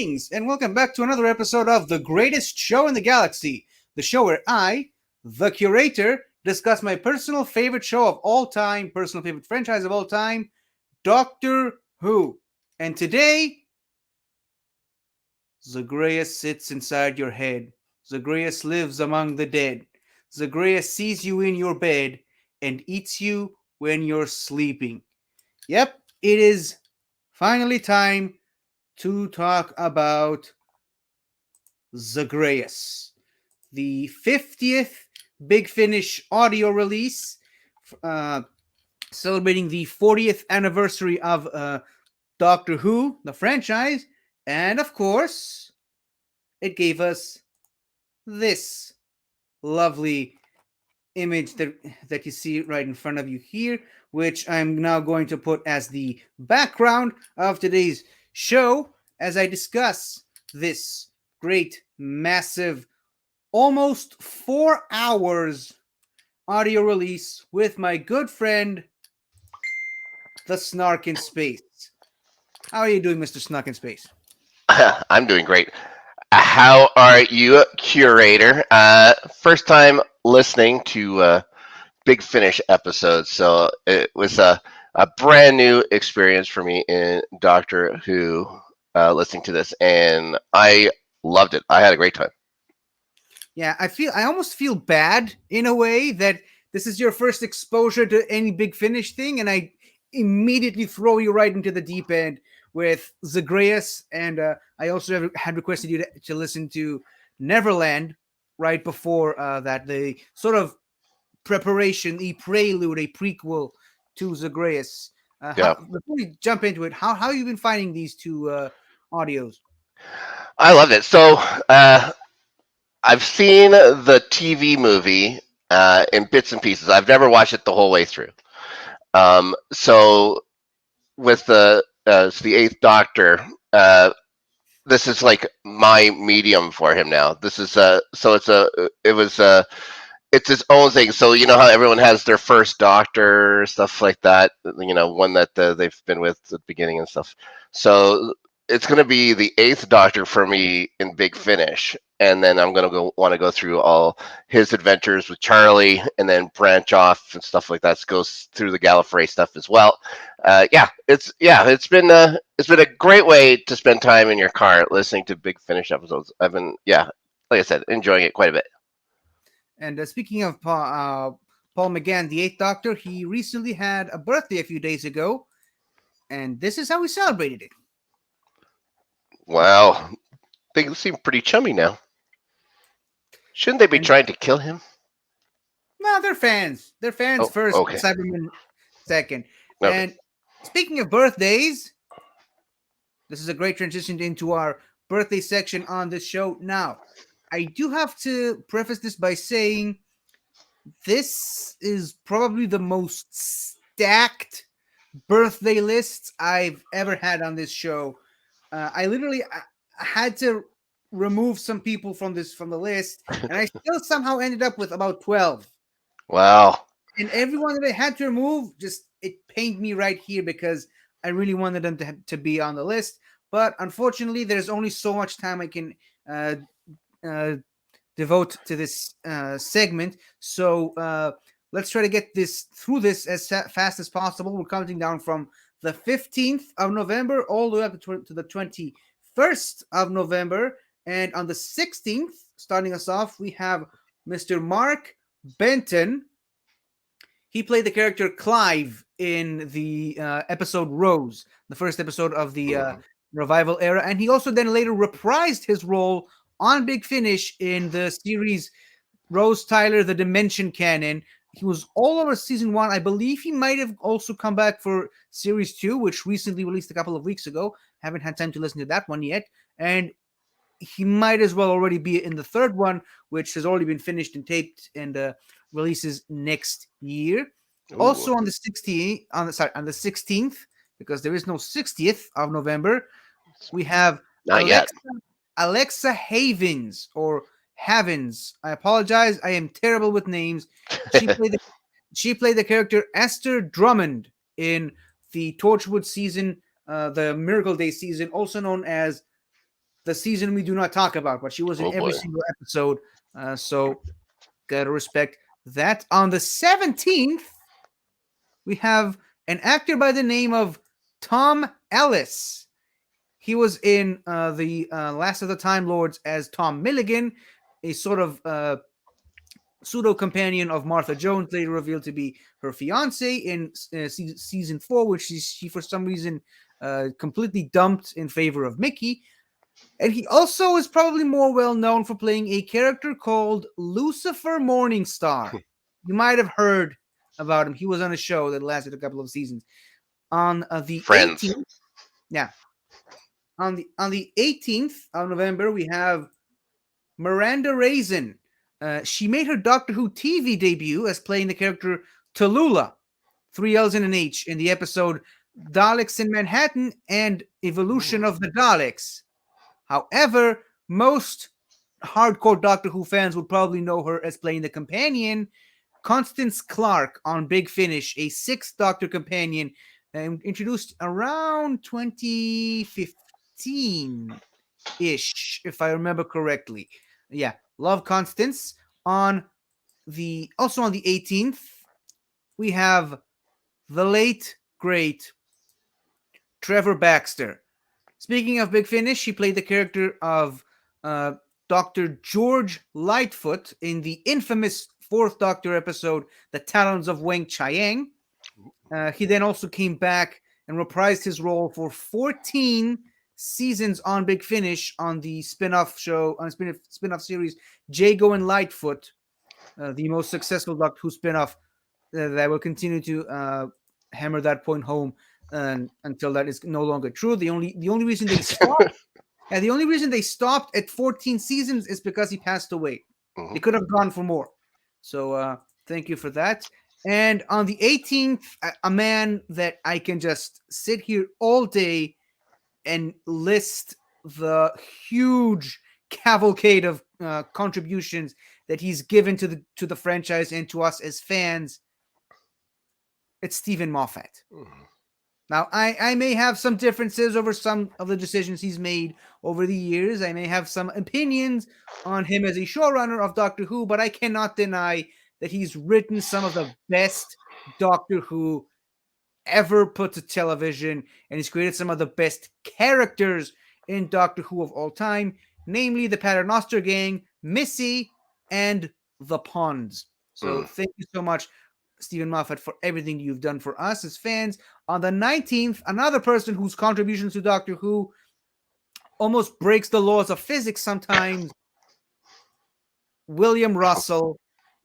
Greetings and welcome back to another episode of The Greatest Show in the Galaxy, the show where I, the curator, discuss my personal favorite show of all time, personal favorite franchise of all time, Doctor Who. And today, Zagreus sits inside your head. Zagreus lives among the dead. Zagreus sees you in your bed and eats you when you're sleeping. Yep, it is finally time to talk about Zagreus, the 50th Big Finish audio release, uh, celebrating the 40th anniversary of Doctor Who, the franchise, and of course, it gave us this lovely image that you see right in front of you here, which I'm now going to put as the background of today's show as I discuss this great, massive, almost 4 hours audio release with my good friend, the Snark in Space. How are you doing, Mr. Snark in Space? I'm doing great. How are you, curator? First time listening to Big Finish episodes, so it was a brand new experience for me in Doctor Who listening to this, and I loved it. I had a great time. Yeah, I almost feel bad in a way that this is your first exposure to any Big Finish thing, and I immediately throw you right into the deep end with Zagreus, and I also had requested you to listen to Neverland right before that, the sort of preparation, the prelude, a prequel to Zagreus. Yeah, Before we jump into it, how you been finding these two audios? I loved it. So I've seen the TV movie in bits and pieces. I've never watched it the whole way through. So with the Eighth Doctor, this is like my medium for him now. This is so it's its own thing. So you know how everyone has their first Doctor, stuff like that. You know, one that they've been with at the beginning and stuff. So it's going to be the Eighth Doctor for me in Big Finish, and then I'm going to want to go through all his adventures with Charlie, and then branch off and stuff like that. So goes through the Gallifrey stuff as well. It's been a great way to spend time in your car listening to Big Finish episodes. I've been like I said, enjoying it quite a bit. And speaking of Paul McGann, the Eighth Doctor, he recently had a birthday a few days ago, and this is how we celebrated it. Wow, they seem pretty chummy now. Shouldn't they be And trying to kill him? no, they're fans. They're fans Oh, first, okay, Cybermen second. okay. And speaking of birthdays, this is a great transition into our birthday section on this show. Now, I do have to preface this by saying this is probably the most stacked birthday lists I've ever had on this show. I had to remove some people from the list, and I still somehow ended up with about 12. Wow. And everyone that I had to remove, just it pained me right here because I really wanted them to be on the list. But unfortunately, there's only so much time I can uh, uh, devote to this segment. So let's try to get this through this as fast as possible. We're counting down from the 15th of November all the way up to the 21st of November. And on the 16th, starting us off, we have Mr. Mark Benton. He played the character Clive in the episode Rose, the first episode of the Mhm. revival era. And he also then later reprised his role on Big Finish in the series Rose Tyler, The Dimension Canon. He was all over season 1. I believe he might have also come back for series 2, which recently released a couple of weeks ago. Haven't had time to listen to that one yet. And he might as well already be in the third one, which has already been finished and taped and releases next year. Ooh, Also on the 16th, because there is no 60th of November, we have not yet. Alexa Havens or Havens. I apologize. I am terrible with names. She played the she played the character Esther Drummond in the Torchwood season, the Miracle Day season, also known as the season we do not talk about, but she was in Oh every boy. single episode. So gotta respect that. On the 17th, we have an actor by the name of Tom Ellis. He was in the Last of the Time Lords as Tom Milligan, a sort of pseudo companion of Martha Jones, later revealed to be her fiance in season 4, which she for some reason completely dumped in favor of Mickey. And he also is probably more well known for playing a character called Lucifer Morningstar. You might have heard about him. He was on a show that lasted a couple of seasons. On the Friends. 18th, yeah, on the 18th of November, we have Miranda Raisin. She made her Doctor Who TV debut as playing the character Tallulah, 3 L's and an H, in the episode Daleks in Manhattan and Evolution of the Daleks. However, most hardcore Doctor Who fans would probably know her as playing the companion Constance Clark on Big Finish, a sixth Doctor companion introduced around 2015 ish, if I remember correctly. Yeah, love Constance. On the 18th, we have the late great Trevor Baxter. Speaking of Big Finish, he played the character of uh, Dr. George Lightfoot in the infamous fourth Doctor episode, The Talons of Weng Chiang. He then also came back and reprised his role for 14 seasons on Big Finish on the spin-off show, on spin-off series Jago and Lightfoot, the most successful Doctor Who spin-off that will continue to hammer that point home until that is no longer true. The only reason they stopped, and the only reason they stopped at 14 seasons is because he passed away. Mhm. They could have gone for more. So thank you for that. And on the 18th, a man that I can just sit here all day and list the huge cavalcade of contributions that he's given to the franchise and to us as fans. It's Stephen Moffat. Mhm. Now, I may have some differences over some of the decisions he's made over the years. I may have some opinions on him as a showrunner of Doctor Who, but I cannot deny that he's written some of the best Doctor Who ever put to television, and he's created some of the best characters in Doctor Who of all time, namely the Paternoster Gang, Missy, and the Ponds. So Mm. thank you so much, Stephen Moffat, for everything you've done for us as fans. On the 19th, another person whose contributions to Doctor Who almost breaks the laws of physics sometimes, William Russell,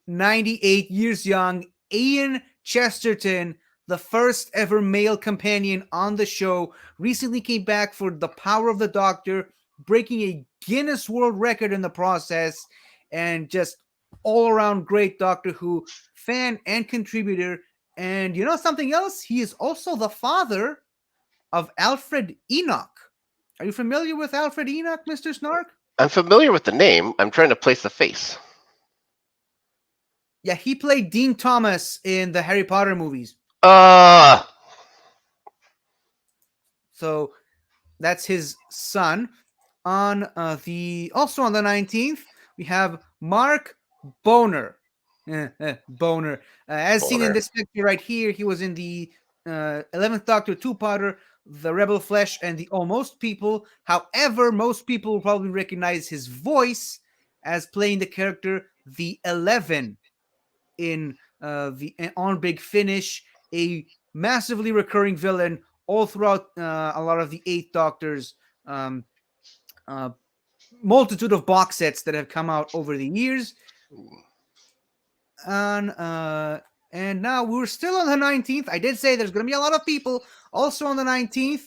98 years young, Ian Chesterton, the first ever male companion on the show, recently came back for The Power of the Doctor, breaking a Guinness World Record in the process, and just all around great Doctor Who fan and contributor. And you know something else? He is also the father of Alfred Enoch. Are you familiar with Alfred Enoch, Mr. Snark? I'm familiar with the name. I'm trying to place the face. Yeah, he played Dean Thomas in the Harry Potter movies. Uh So that's his son. On the 19th, we have Mark Boner. Boner. As seen in Boner. this picture right here, he was in the 11th Doctor two-parter, The Rebel Flesh, and The Almost People. However, most people will probably recognize his voice as playing the character The 11 in the on Big Finish, a massively recurring villain all throughout a lot of the Eighth Doctor's um, uh, multitude of box sets that have come out over the years. And and now we're still on the 19th. I did say there's going to be a lot of people also on the 19th.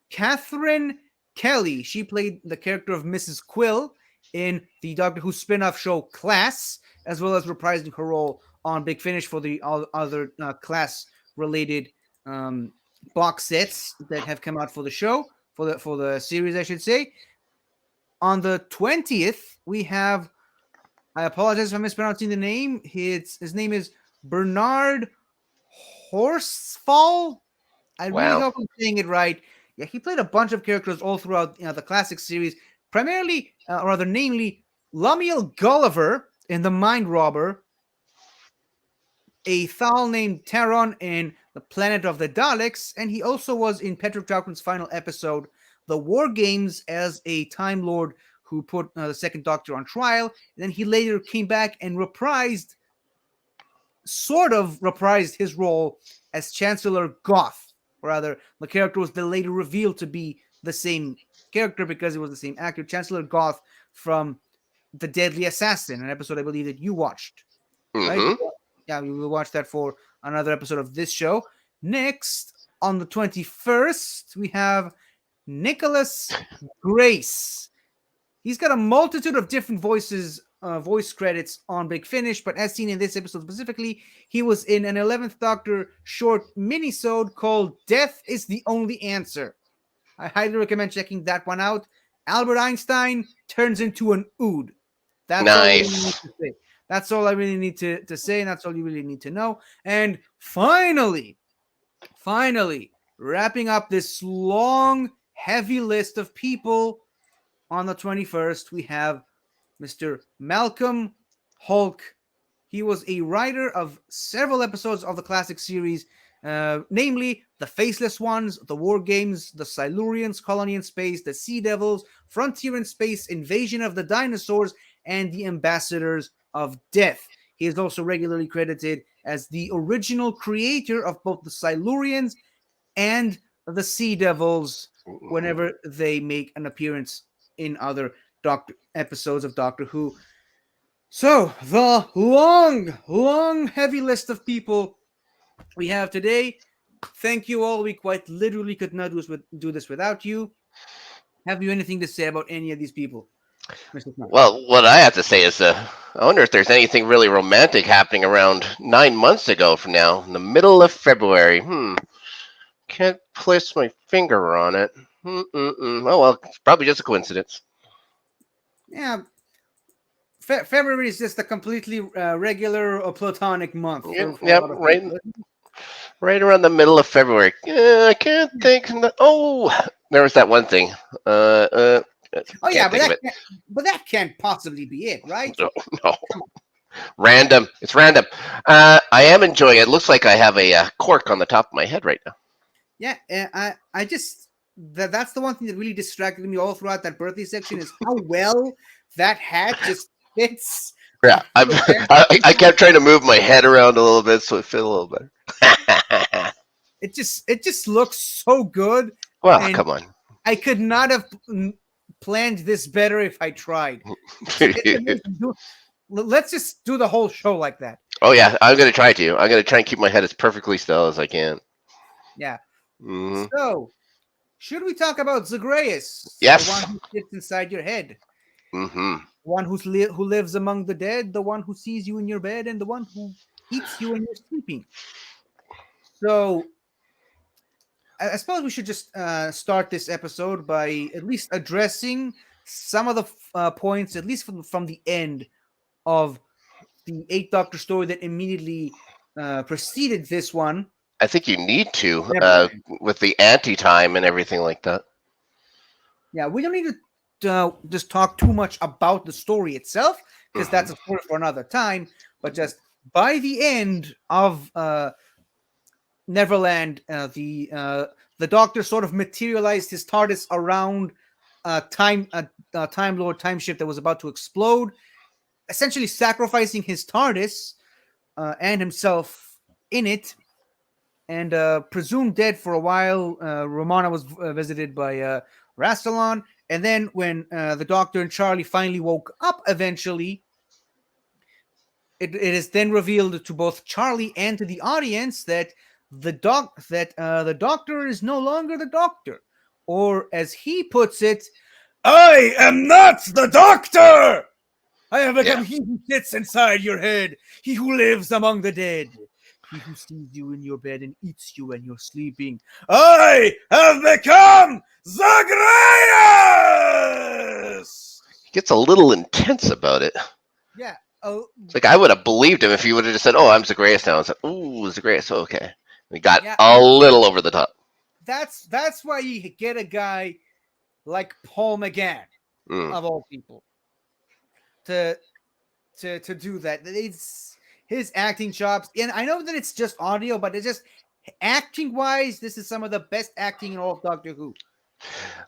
Catherine Kelly. She played the character of Mrs. Quill in the Doctor Who spin-off show Class, as well as reprising her role on Big Finish for the other class-related box sets that have come out for the show, for the series, I should say. On the 20th, we have, I apologize if I'm mispronouncing the name. His name is Bernard Horsfall. I really wow. hope I'm saying it right. Yeah, he played a bunch of characters all throughout the classic series. primarily, or rather, namely, Lumiel Gulliver in The Mind Robber, a Thal named Taron in The Planet of the Daleks, and he also was in Patrick Troughton's final episode, The War Games, as a Time Lord who put the Second Doctor on trial. And then he later came back and reprised his role as Chancellor Goth. Or rather, the character was then later revealed to be the same character because it was the same actor, Chancellor Goth from The Deadly Assassin, an episode I believe that you watched, right? Mm-hmm. Yeah, we will watch that for another episode of this show. Next, on the 21st, we have Nicholas Grace. He's got a multitude of different voice credits on Big Finish, but as seen in this episode specifically, he was in an 11th Doctor short minisode called Death is the Only Answer. I highly recommend checking that one out. Albert Einstein turns into an ood. That's all we really need Nice. to say. That's all I really need to say, and that's all you really need to know. And finally, wrapping up this long, heavy list of people on the 21st, we have Mr. Malcolm Hulk. He was a writer of several episodes of the classic series, namely The Faceless Ones, The War Games, The Silurians, Colony in Space, The Sea Devils, Frontier in Space, Invasion of the Dinosaurs, and The Ambassadors of Death. He is also regularly credited as the original creator of both the Silurians and the Sea Devils whenever they make an appearance in other episodes of Doctor Who. So, the long, heavy list of people we have today. Thank you all. We quite literally could not do this without you. Have you anything to say about any of these people, Mr. Smart? Well, what I have to say is, I wonder if there's anything really romantic happening around 9 months ago from now, in the middle of February. Can't place my finger on it. Oh well, it's probably just a coincidence. Yeah, February is just a completely regular or platonic month Yep, for a yep, lot of right, people. right around the middle of February. I can't think. Oh, there was that one thing. Oh yeah, Can't think of it. but that can't possibly be it, right? No, no. Random. It's random. I am enjoying it. It looks like I have a cork on the top of my head right now. Yeah, I just that's the one thing that really distracted me all throughout that birthday section is how well that hat just fits. Yeah, I kept trying to move my head around a little bit so it fit a little better. It just looks so good, Well, and come on. I could not have planned this better if I tried. Let's just do the whole show like that. Oh yeah, I'm gonna try to. I'm gonna try and keep my head as perfectly still as I can. Yeah. Hmm. So, should we talk about Zagreus, Yes. the one who sits inside your head? Hmm. One who lives among the dead, the one who sees you in your bed, and the one who eats you when you're sleeping. So, I suppose we should just start this episode by at least addressing some of the points, at least from the end of the Eighth Doctor story that immediately preceded this one. I think you need to Neverland. with the anti-time and everything like that. Yeah, we don't need to just talk too much about the story itself because Mhm. that's a story for another time. But just by the end of Neverland, the Doctor sort of materialized his TARDIS around Time Lord time ship that was about to explode, essentially sacrificing his TARDIS and himself in it, and presumed dead for a while. Romana was visited by Rastalon, and then when the Doctor and Charlie finally woke up, eventually, it is then revealed to both Charlie and to the audience that the Doctor is no longer the Doctor, or as he puts it, I am not the Doctor. I have become Yeah. he who sits inside your head, he who lives among the dead, he who sees you in your bed and eats you when you're sleeping. I have become Zagreus! He gets a little intense about it. Yeah. It's like I would have believed him if he would have just said, "Oh, I'm Zagreus now." I was like, "Ooh, Zagreus, okay." We got Yeah, a little over the top. that's why you get a guy like Paul McGann. Mm. of all people to to do that. It's his acting chops, and I know that it's just audio, but it's just acting wise, this is some of the best acting in all of Doctor Who.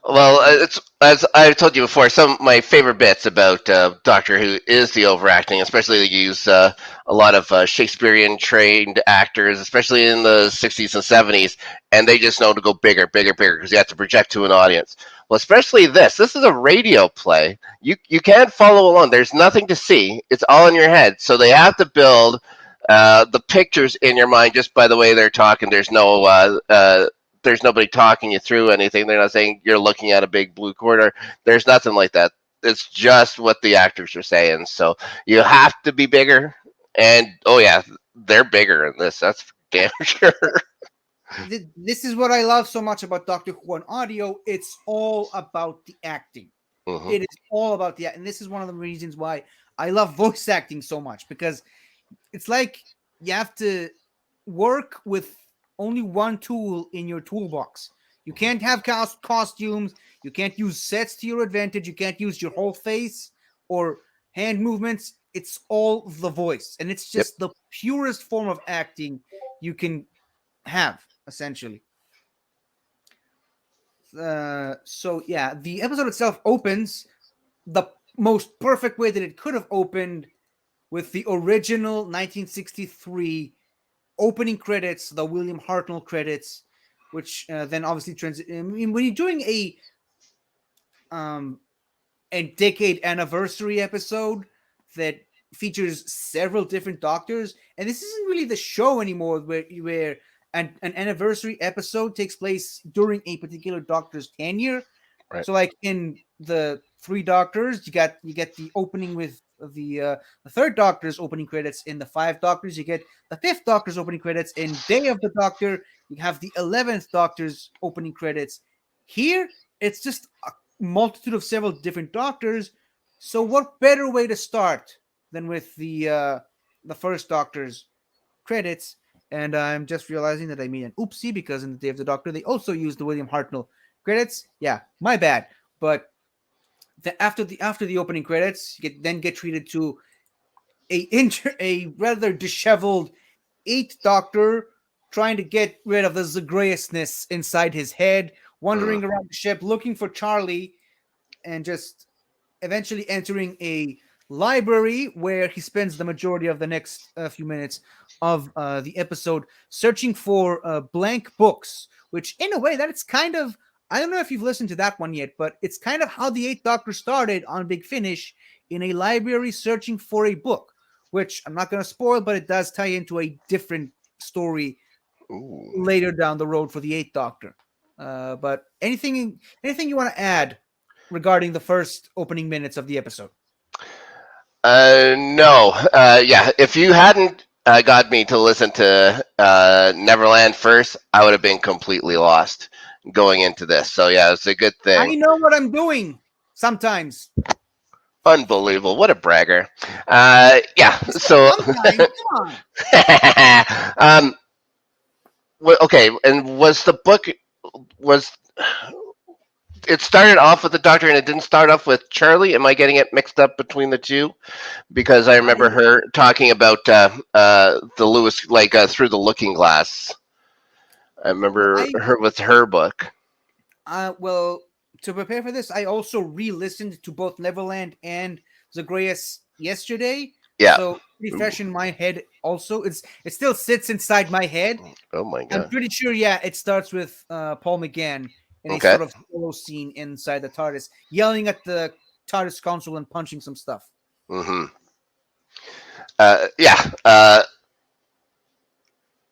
Well, it's as I told you before. Some of my favorite bits about Doctor Who is the overacting, especially they use a lot of Shakespearean trained actors, especially in the '60s and '70s, and they just know to go bigger, bigger, bigger because you have to project to an audience. Well, especially this. This is a radio play. You can't follow along. There's nothing to see. It's all in your head. So they have to build the pictures in your mind just by the way they're talking. There's nobody talking you through anything. They're not saying you're looking at a big blue quarter. There's nothing like that. It's just what the actors are saying. So you have to be bigger. And oh yeah, they're bigger in this. That's for damn sure. This is what I love so much about Doctor Who on audio. It's all about the acting. Hmm. It is all about the, and this is one of the reasons why I love voice acting so much, because it's like you have to work with only one tool in your toolbox. You can't have costumes. You can't use sets to your advantage. You can't use your whole face or hand movements. It's all the voice, and it's Yep. just the purest form of acting you can have, essentially. So yeah, the episode itself opens the most perfect way that it could have opened, with the original 1963 opening credits, the William Hartnell credits, which then obviously I mean, when you're doing um, a decade anniversary episode that features several different doctors, and this isn't really the show anymore, where an anniversary episode takes place during a particular doctor's tenure. Right. So like in the Three Doctors, you get the opening with the third Doctor's opening credits. In the Five Doctors, you get the fifth Doctor's opening credits. In Day of the Doctor, you have the 11th Doctor's opening credits. Here, it's just a multitude of several different Doctors. So what better way to start than with the first Doctor's credits? And I'm just realizing that I made an oopsie, because in the Day of the Doctor they also used the William Hartnell credits. Yeah, my bad. But after the opening credits, you get treated to a rather disheveled eighth Doctor trying to get rid of the Zagreusness inside his head, Mm. wandering around the ship looking for Charlie, and just eventually entering a library where he spends the majority of the next few minutes of the episode searching for blank books, which in a way that it's kind of, I don't know if you've listened to that one yet, but it's kind of how the Eighth Doctor started on Big Finish, in a library searching for a book, which I'm not going to spoil, but it does tie into a different story Ooh. later down the road for the Eighth Doctor. But anything you want to add regarding the first opening minutes of the episode? No. Yeah. If you hadn't got me to listen to Neverland first, I would have been completely lost going into this. So yeah, it's a good I thing. know what I'm doing sometimes. Unbelievable. What a bragger. Yeah. I said So, sometimes. Come on. um, okay. And was the book was it started off with the Doctor and it didn't start off with Charlie? Am I getting it mixed up between the two? Because I remember I her talking about the Lewis like through the Looking Glass. I well, remember I her with her book. well, to prepare for this, I also re-listened to both Neverland and Zagreus yesterday, Yeah. so pretty Ooh. fresh in my head. Also, it still sits inside my head. Oh my I'm god. pretty sure. Yeah, it starts with Paul McGann in a Okay. sort of solo scene inside the TARDIS, yelling at the TARDIS console and punching some stuff. Mm-hmm. Yeah.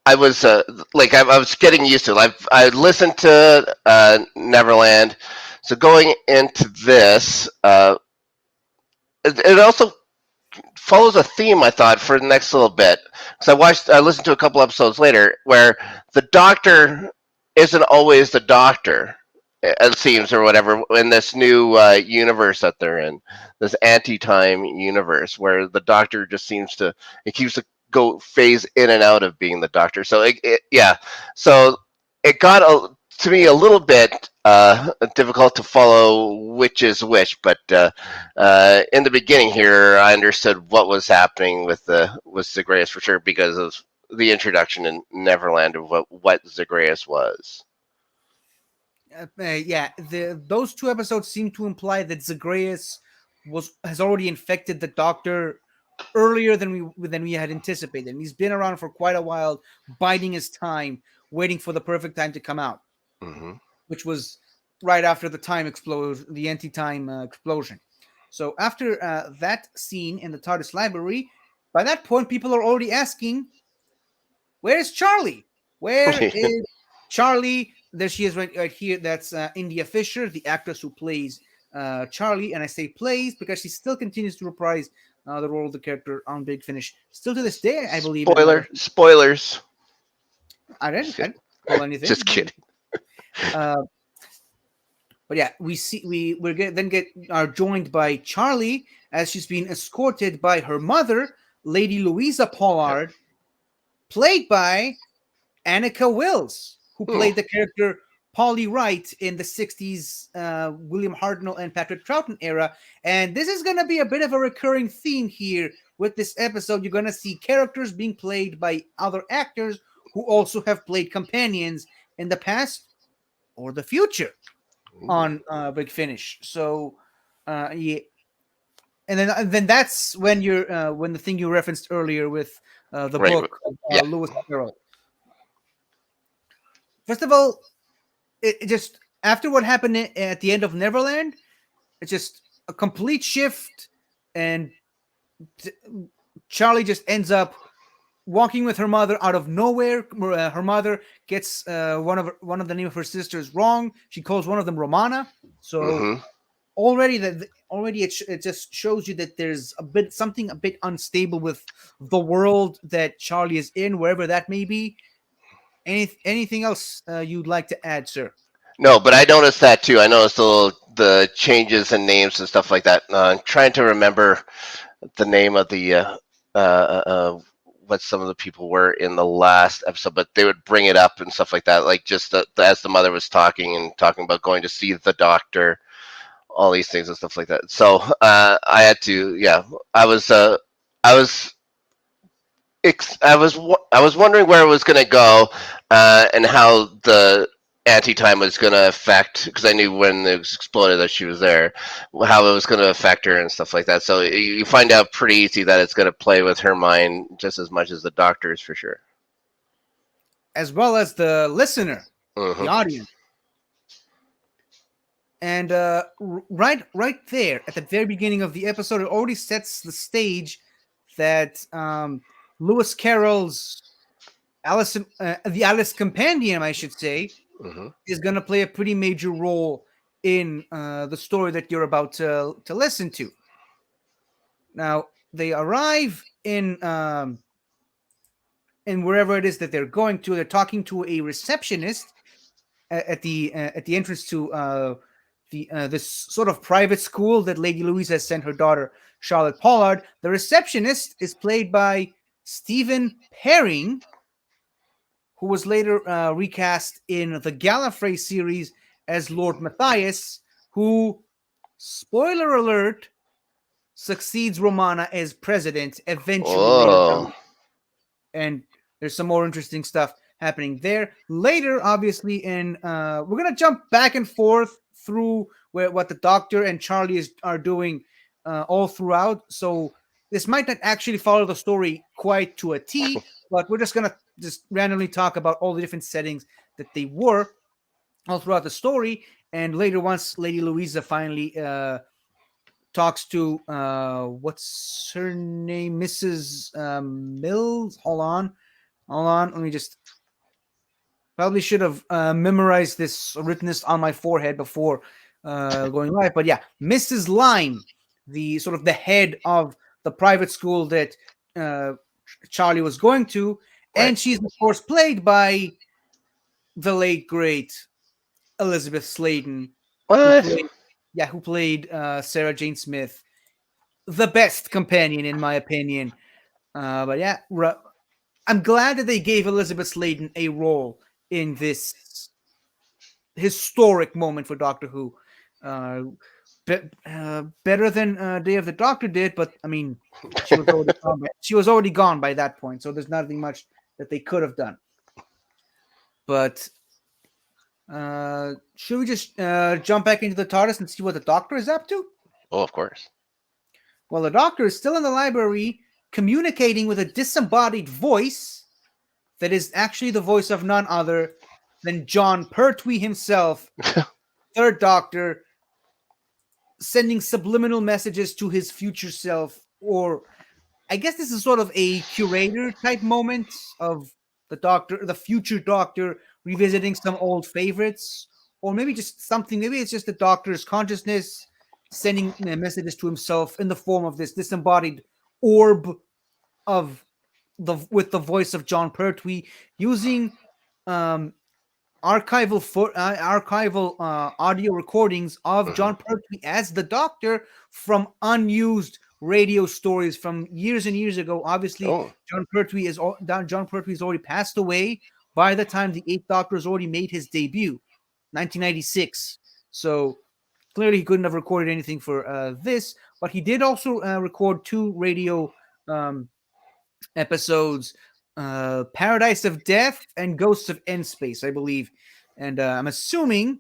I was I was getting used to it. I listened to Neverland, so going into this, it also follows a theme I thought for the next little bit because I listened to a couple episodes later where the Doctor isn't always the Doctor. It seems, or whatever, in this new universe that they're in, this anti-time universe where the Doctor just seems to it keeps to go phase in and out of being the Doctor. So yeah, so it got to me a little bit difficult to follow which is which. But in the beginning here, I understood what was happening with Zagreus for sure because of the introduction in Neverland of what Zagreus was. Yeah, those two episodes seem to imply that Zagreus has already infected the Doctor earlier than we had anticipated. And he's been around for quite a while, biding his time, waiting for the perfect time to come out, Hmm. which was right after the time explosion, the anti-time explosion. So after that scene in the TARDIS library, by that point, people are already asking, "Where's Charlie? Where is Charlie?" There she is, right here. That's India Fisher, the actress who plays Charlie, and I say plays because she still continues to reprise the role of the character on Big Finish, still to this day, I believe. In Spoilers. I didn't spoil Just anything. kidding. Uh, but yeah, then get are joined by Charlie as she's being escorted by her mother, Lady Louisa Yep. Pollard, played by Annika Wills, who Hmm. played the character Polly Wright in the 60s William Hartnell and Patrick Troughton era. And this is going to be a bit of a recurring theme here with this episode. You're going to see characters being played by other actors who also have played companions in the past or the future Ooh. on Big Finish. So, yeah. And then that's when the thing you referenced earlier with the Right. book of Yeah. Lewis Carroll. First of all, it just after what happened at the end of Neverland, it's just a complete shift, and t- Charlie just ends up walking with her mother out of nowhere. Her mother gets one of the name of her sisters wrong. She calls one of them Romana. So Hmm. already it just shows you that there's something a bit unstable with the world that Charlie is in, wherever that may be. Anything else you'd like to add, sir? No, but I noticed that too. I noticed the changes in names and stuff like that. I'm trying to remember the name of the what some of the people were in the last episode, but they would bring it up and stuff like that, like just as the mother was talking and talking about going to see the doctor, all these things and stuff like that. So I had to, yeah, I was I was I was wondering where it was going to go, and how the anti time was going to affect, because I knew when it was exploded that she was there, how it was going to affect her and stuff like that. So you find out pretty easy that it's going to play with her mind just as much as the doctor's for sure. As well as the listener, the Hmm. audience. And right there at the very beginning of the episode, it already sets the stage that Lewis Carroll's the Alice Compendium, I should say, Hmm. is going to play a pretty major role in the story that you're about to listen to. Now they arrive in wherever it is that they're going to. They're talking to a receptionist at the entrance to the this sort of private school that Lady Louisa has sent her daughter Charlotte Pollard. The receptionist is played by Stephen Herring, who was later recast in the Gallifrey series as Lord Matthias, who, spoiler alert, succeeds Romana as president eventually later Oh, down. And there's some more interesting stuff happening there later. Obviously, in we're gonna jump back and forth through what the Doctor and Charlie are doing all throughout. So this might not actually follow the story quite to a T, but we're just gonna just randomly talk about all the different settings that they were all throughout the story. And later, once Lady Louisa finally talks to what's her name, Mrs. Mills. Hold on. Let me just. Probably should have memorized this, written this on my forehead before going live. But yeah, Mrs. Line, the sort of the head of the private school that uh, Charlie was going to, right. and she's of course played by the late great Elizabeth Sladen, who What? played who played Sarah Jane Smith, the best companion in my opinion. But yeah, I'm glad that they gave Elizabeth Sladen a role in this historic moment for Doctor Who. Uh, Better than Day of the Doctor did, but I mean, she was already gone by that point, so there's nothing much that they could have done. But should we just jump back into the TARDIS and see what the Doctor is up to? Oh, of course. Well, the Doctor is still in the library, communicating with a disembodied voice that is actually the voice of none other than John Pertwee himself, Third Doctor, sending subliminal messages to his future self. Or I guess this is sort of a curator type moment of the future Doctor, revisiting some old favorites, or maybe just something. Maybe it's just the Doctor's consciousness sending messages to himself in the form of this disembodied orb of with the voice of John Pertwee, using um, archival audio recordings of Hmm. John Pertwee as the Doctor from unused radio stories from years and years ago. Obviously, Oh, John Pertwee's already passed away by the time the Eighth Doctor has already made his debut, 1996. So clearly, he couldn't have recorded anything for this, but he did also record two radio um, episodes, Paradise of Death and Ghosts of End Space, I believe. And I'm assuming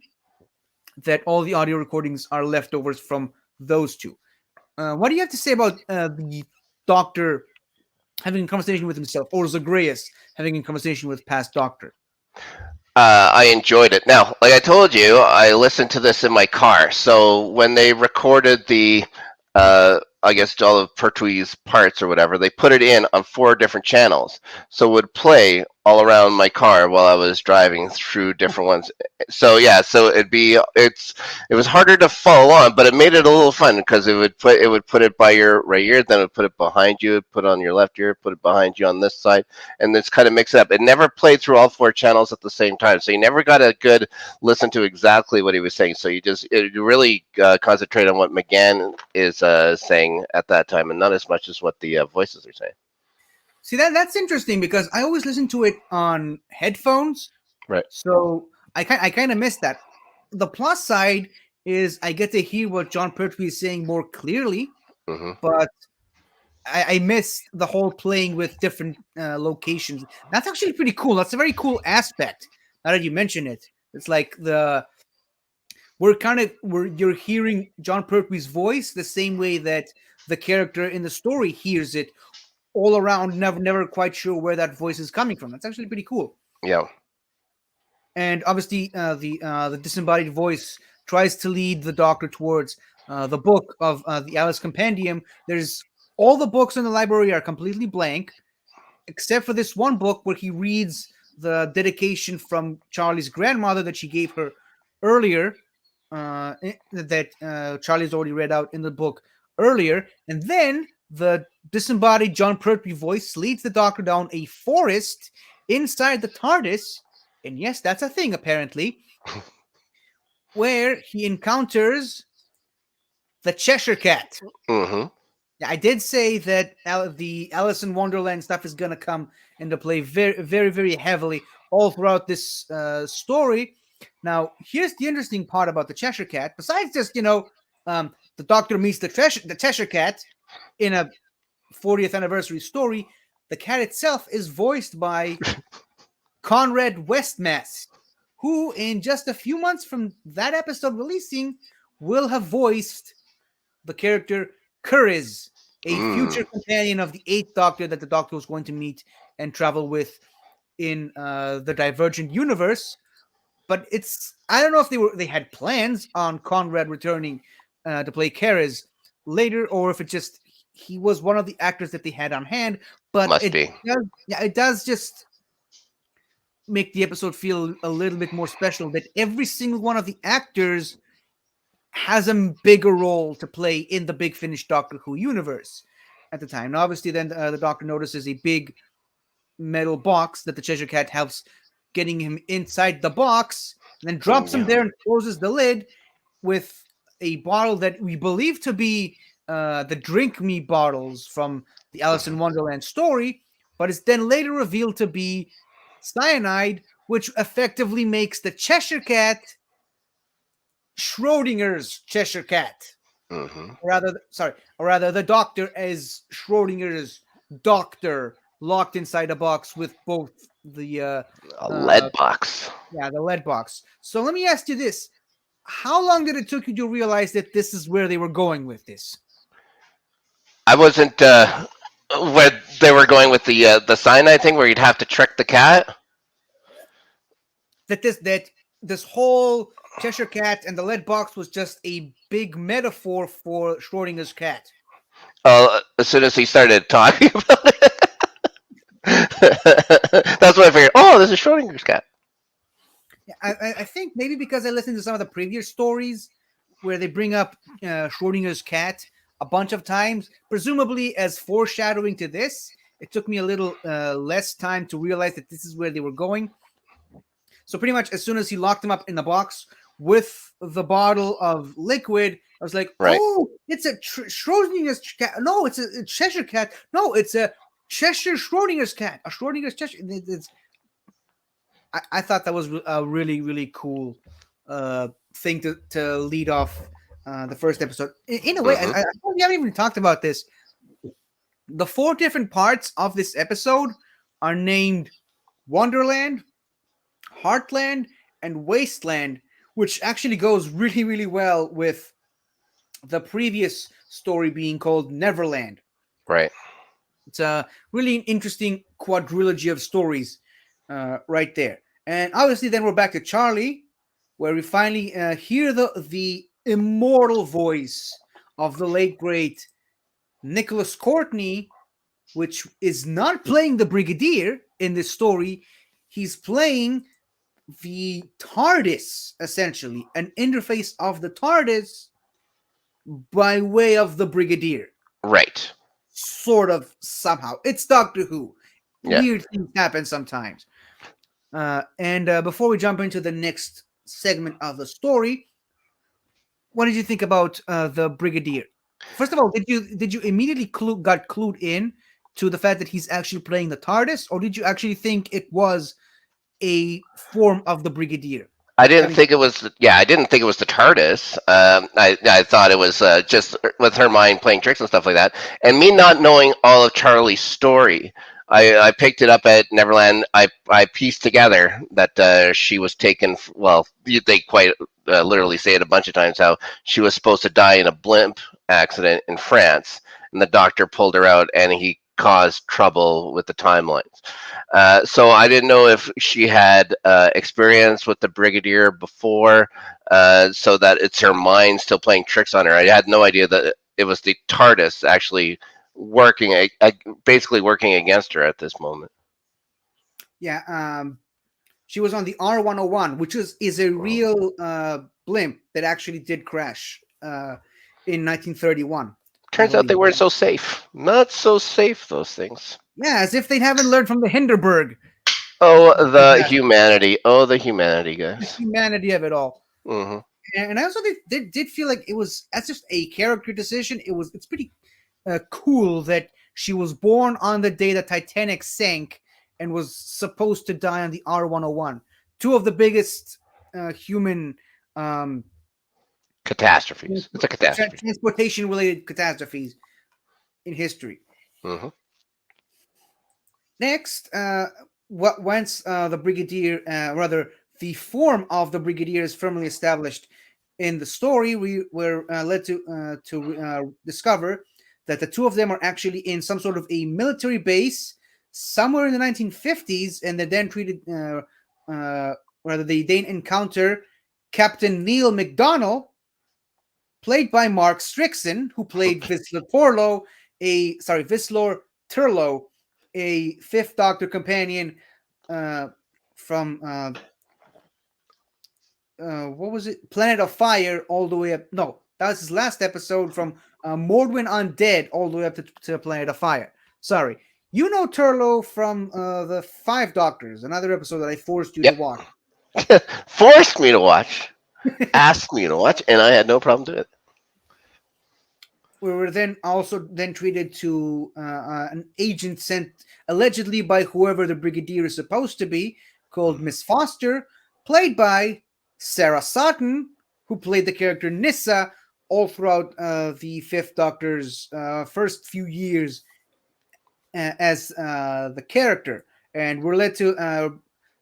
that all the audio recordings are leftovers from those two. What do you have to say about the Doctor having a conversation with himself, or Zagreus having a conversation with past Doctor? I enjoyed it. Now, like I told you, I listened to this in my car. So when they recorded I guess all of Pertwee's parts or whatever, they put it in on four different channels. So it would play all around my car while I was driving through different ones. So yeah, so it was harder to follow on, but it made it a little fun because it would put it by your right ear, then it would put it behind you, put it on your left ear, put it behind you on this side, and this kind of mix it up. It never played through all four channels at the same time, so you never got a good listen to exactly what he was saying. So you really concentrate on what McGann is saying at that time, and not as much as what the voices are saying. See, that's interesting because I always listen to it on headphones, Right. so I kind of miss that. The plus side is I get to hear what John Pertwee is saying more clearly, Hmm. but I miss the whole playing with different locations. That's actually pretty cool. That's a very cool aspect. Now that you mention it, it's like we're you're hearing John Pertwee's voice the same way that the character in the story hears it all around, never quite sure where that voice is coming from. That's actually pretty cool. Yeah. And obviously, the disembodied voice tries to lead the Doctor towards the book of the Alice Compendium. There's all the books in the library are completely blank, except for this one book where he reads the dedication from Charlie's grandmother that she gave her earlier. That Charlie's already read out in the book earlier, and then the disembodied John Pertwee voice leads the Doctor down a forest inside the TARDIS, and yes, that's a thing apparently, where he encounters the Cheshire Cat. Hmm. Yeah, I did say that the Alice in Wonderland stuff is going to come into play very, very, very heavily all throughout this story. Now, here's the interesting part about the Cheshire Cat. Besides just, the Doctor meets the Cheshire Cat in a 40th anniversary story, the cat itself is voiced by Conrad Westmass, who, in just a few months from that episode releasing, will have voiced the character Kuriz, a future Mm, companion of the Eighth Doctor that the Doctor was going to meet and travel with in the Divergent universe. But I don't know if they had plans on Conrad returning to play Kuriz later, or if it just he was one of the actors that they had on hand. But must be. it does just make the episode feel a little bit more special that every single one of the actors has a bigger role to play in the Big Finish Doctor Who universe at the time. Now, obviously, then the Doctor notices a big metal box that the Cheshire Cat helps getting him inside the box, and then drops him Yeah. there and closes the lid with a bottle that we believe to be the Drink Me bottles from the Alice in Hmm. Wonderland story, but it's then later revealed to be cyanide, which effectively makes the Cheshire Cat Schrodinger's Cheshire Cat. Hmm. Or rather, the Doctor as Schrodinger's doctor, locked inside a box with both the A uh, lead box. yeah, the lead box. So let me ask you this: how long did it took you to realize that this is where they were going with this? I wasn't where they were going with the cyanide thing, where you'd have to trick the cat. That this whole Cheshire Cat and the lead box was just a big metaphor for Schrodinger's cat. As soon as he started talking about it, that's what I figured. Oh, this is Schrodinger's cat. Yeah, I think maybe because I listened to some of the previous stories where they bring up Schrodinger's cat a bunch of times, presumably as foreshadowing to this. It took me a little less time to realize that this is where they were going. So pretty much as soon as he locked him up in the box with the bottle of liquid, I was like, Right. "Oh, it's a Schrodinger's cat. No, it's a Cheshire cat. No, it's a Cheshire Schrodinger's cat. A Schrodinger's Cheshire." I thought that was a really really cool thing to lead off the first episode. In a way, Hmm. we haven't even talked about this. The four different parts of this episode are named Wonderland, Heartland, and Wasteland, which actually goes really really well with the previous story being called Neverland. Right. It's a really interesting quadrilogy of stories right there. And obviously, then we're back to Charlie, where we finally hear the immortal voice of the late great Nicholas Courtney, which is not playing the Brigadier in this story. He's playing the TARDIS, essentially, an interface of the TARDIS by way of the Brigadier. Right. Sort of, somehow. It's Doctor Who. Yeah. Weird things happen sometimes. And before we jump into the next segment of the story, what did you think about the Brigadier? First of all, did you immediately got clued in to the fact that he's actually playing the TARDIS, or did you actually think it was a form of the Brigadier? I didn't Having think it was. Yeah, I didn't think it was the TARDIS. I thought it was just with her mind playing tricks and stuff like that. And me not knowing all of Charlie's story, I picked it up at Neverland. I pieced together that she was taken. Well, they quite literally say it a bunch of times how she was supposed to die in a blimp accident in France, and the doctor pulled her out, and he caused trouble with the timelines. So I didn't know if she had experience with the Brigadier before, so that it's her mind still playing tricks on her. I had no idea that it was the TARDIS actually working, basically working against her at this moment. yeah, she was on the R101, which is a Mhm. real blimp that actually did crash in 1931, I Turns out they believe. weren't so safe. Not so safe, those things. Yeah, as if they haven't learned from the Hindenburg Oh, the disaster, humanity. Oh, the humanity, the guys. humanity of it all. Hmm. And I also did feel like it was, as just a character decision. It's pretty cool that she was born on the day the Titanic sank and was supposed to die on the R101. Two of the biggest human um, Catastrophes. It's a catastrophe. transportation related catastrophes in history. Hmm. Next, once the brigadier, rather the form of the brigadier is firmly established in the story, we were led to discover that the two of them are actually in some sort of a military base somewhere in the 1950s, and they're then treated, rather they then encounter Captain Neil McDonnell, played by Mark Strickson, who played Vislor Turlo, a Fifth Doctor companion uh, from what was it? Planet of Fire, all the way up. No, that was his last episode from Mordwin Undead, all the way up to Planet of Fire. Sorry. You know Turlo from the Five Doctors, another episode that I forced you to Yep. watch. Forced me to watch. Asked me to watch, and I had no problem doing it. We were then also then treated to an agent sent allegedly by whoever the brigadier is supposed to be, called Miss Foster, played by Sarah Sutton, who played the character Nissa all throughout the Fifth Doctor's first few years as the character, and we're led to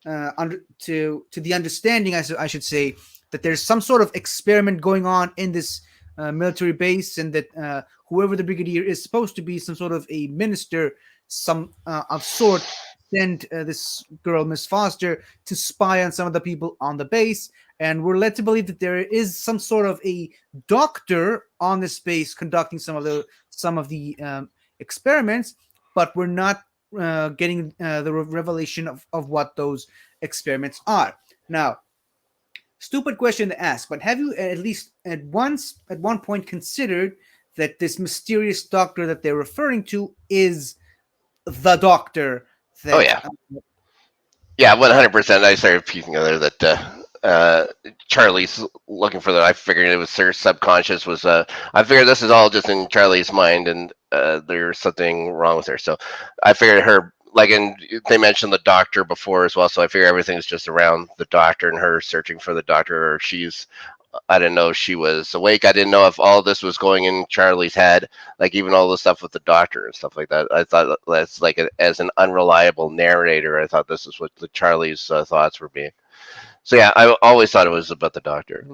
the understanding, I should say, that there's some sort of experiment going on in this military base, and that whoever the brigadier is supposed to be some sort of a minister, some of sort, sent this girl, Miss Foster, to spy on some of the people on the base. And we're led to believe that there is some sort of a doctor on this base conducting some of the experiments, but we're not getting the revelation of what those experiments are. Now, stupid question to ask, but have you at least at one point considered that this mysterious doctor that they're referring to is the doctor Oh that yeah, yeah, 100%. I started piecing together that Charlie's looking for the. I figured it was her subconscious was. I figured this is all just in Charlie's mind, and there's something wrong with her. So I figured her. Like, and they mentioned the doctor before as well. So I figure everything's just around the doctor and her searching for the doctor, or she's. I didn't know if she was awake. I didn't know if all this was going in Charlie's head, like even all the stuff with the doctor and stuff like that. I thought that's like as an unreliable narrator. I thought this is what the Charlie's thoughts were being. So yeah, I always thought it was about the doctor.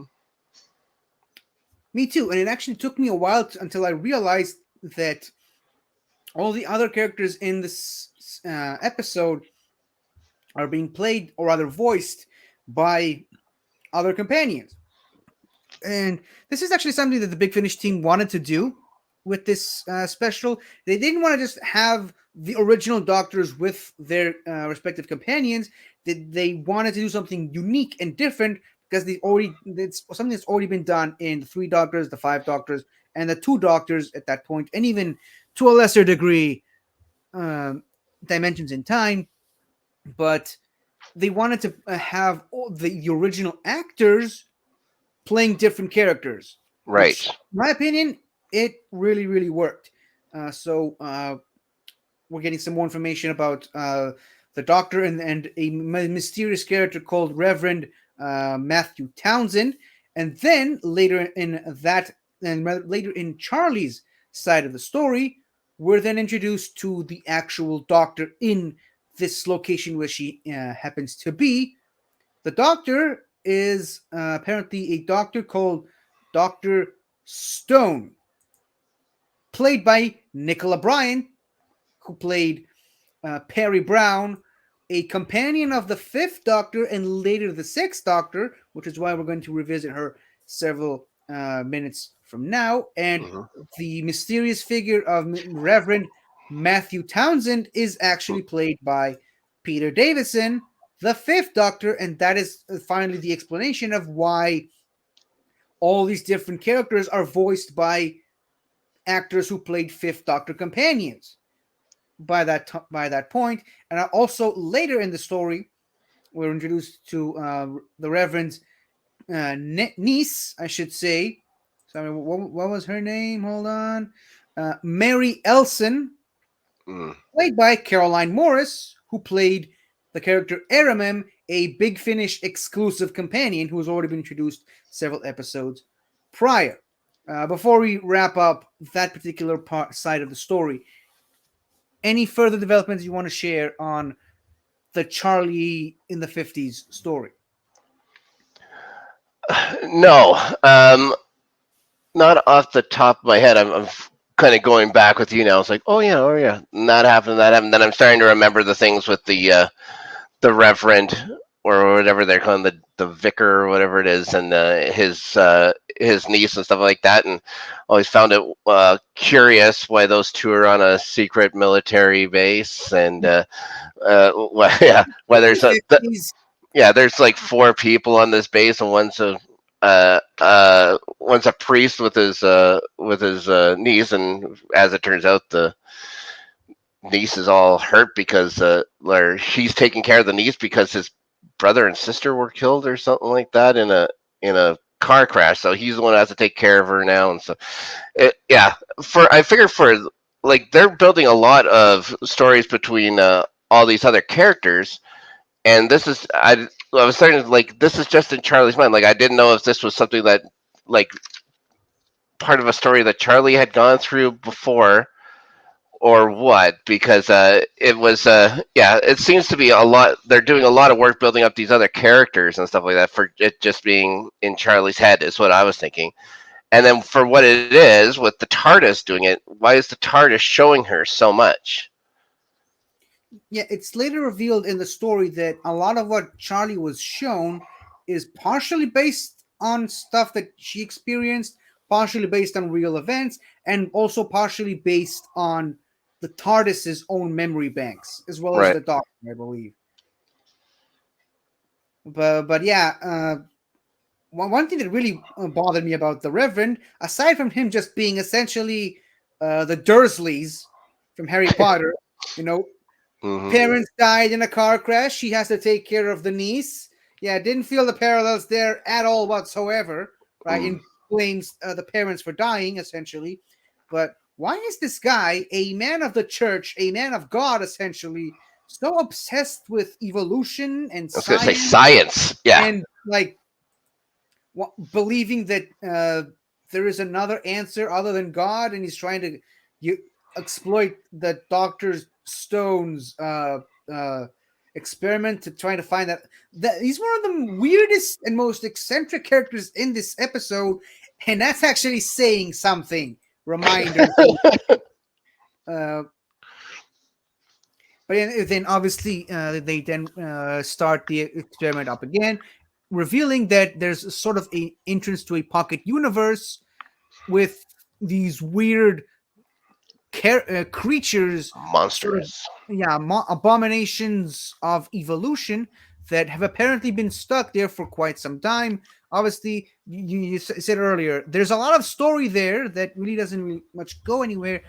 me too, and it actually took me a while until I realized that all the other characters in this episode are being played or rather voiced by other companions. And this is actually something that the Big Finish team wanted to do with this special. They didn't want to just have the original Doctors with their respective companions. They wanted to do something unique and different because it's something that's already been done in the Three Doctors, the Five Doctors, and the Two Doctors at that point, and even to a lesser degree, um, Dimensions in Time. But they wanted to have all the original actors playing different characters, which, Right. in my opinion, it really, really worked. So we're getting some more information about the Doctor and a mysterious character called Reverend Matthew Townsend, and then later in Charlie's side of the story, we're then introduced to the actual Doctor in this location where she happens to be. The Doctor is apparently a doctor called Dr. Stone, played by Nicola Bryant, who played Perry Brown, a companion of the Fifth Doctor and later the Sixth Doctor, which is why we're going to revisit her several minutes from now. And Hmm. the mysterious figure of Reverend Matthew Townsend is actually played by Peter Davison, the Fifth Doctor, and that is finally the explanation of why all these different characters are voiced by actors who played Fifth Doctor companions by that point. And also later in the story, we're introduced to the Reverend's niece, I should say. Sorry, what was her name? Hold on. Mary Elson, Mm. played by Caroline Morris, who played the character Aramem, a Big Finish exclusive companion who has already been introduced several episodes prior. Before we wrap up that particular side of the story, any further developments you want to share on the Charlie in the 50s story? No, not off the top of my head. I'm kind of going back with you now. It's like, oh yeah, and that happened, that happened. Then I'm starting to remember the things with the Reverend or whatever they're calling the vicar or whatever it is, and his niece and stuff like that. And always found it curious why those two are on a secret military base, and yeah, why In the there's 50s, yeah, there's like four people on this base, and one's a priest with his niece, and as it turns out, the niece is all hurt because or he's taking care of the niece because his brother and sister were killed or something like that in a car crash. So he's the one who has to take care of her now, and so yeah. For I figure for like they're building a lot of stories between all these other characters, and this is I I was starting to like this is just in Charlie's mind. Like I didn't know if this was something that like part of a story that Charlie had gone through before or what because it was yeah it seems to be a lot they're doing a lot of work building up these other characters and stuff like that for it just being in Charlie's head is what I was thinking. And then for what it is with the TARDIS doing it, why is the TARDIS showing her so much? Yeah, it's later revealed in the story that a lot of what Charlie was shown is partially based on stuff that she experienced, partially based on real events, and also partially based on the TARDIS's own memory banks, as well as Right. the Doctor, I believe. But yeah, one thing that really bothered me about the Reverend, aside from him just being essentially the Dursleys from Harry Potter, you know, Hmm. parents died in a car crash. She has to take care of the niece. Yeah, didn't feel the parallels there at all whatsoever. Right, Mm. in blames the parents for dying essentially. But why is this guy, a man of the church, a man of God, essentially, so obsessed with evolution and I was gonna say science science. Yeah. and like believing that there is another answer other than God, and he's trying to you exploit the Doctor's stones uh, experiment to try to find that. That he's one of the weirdest and most eccentric characters in this episode, and that's actually saying something. Reminder. Uh, but then obviously they then start the experiment up again, revealing that there's sort of a entrance to a pocket universe with these weird creatures, sort of, Monsters. yeah, abominations of evolution that have apparently been stuck there for quite some time. Obviously, you said earlier, there's a lot of story there that really doesn't really much go anywhere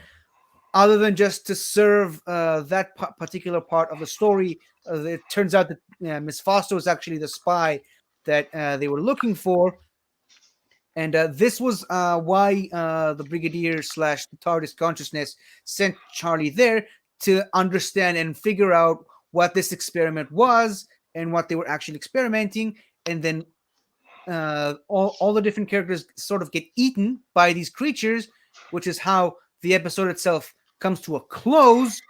other than just to serve that particular part of the story. It turns out that Miss Foster was actually the spy that they were looking for, and this was why the Brigadier slash the TARDIS consciousness sent Charlie there to understand and figure out what this experiment was and what they were actually experimenting. And then all the different characters sort of get eaten by these creatures, which is how the episode itself comes to a close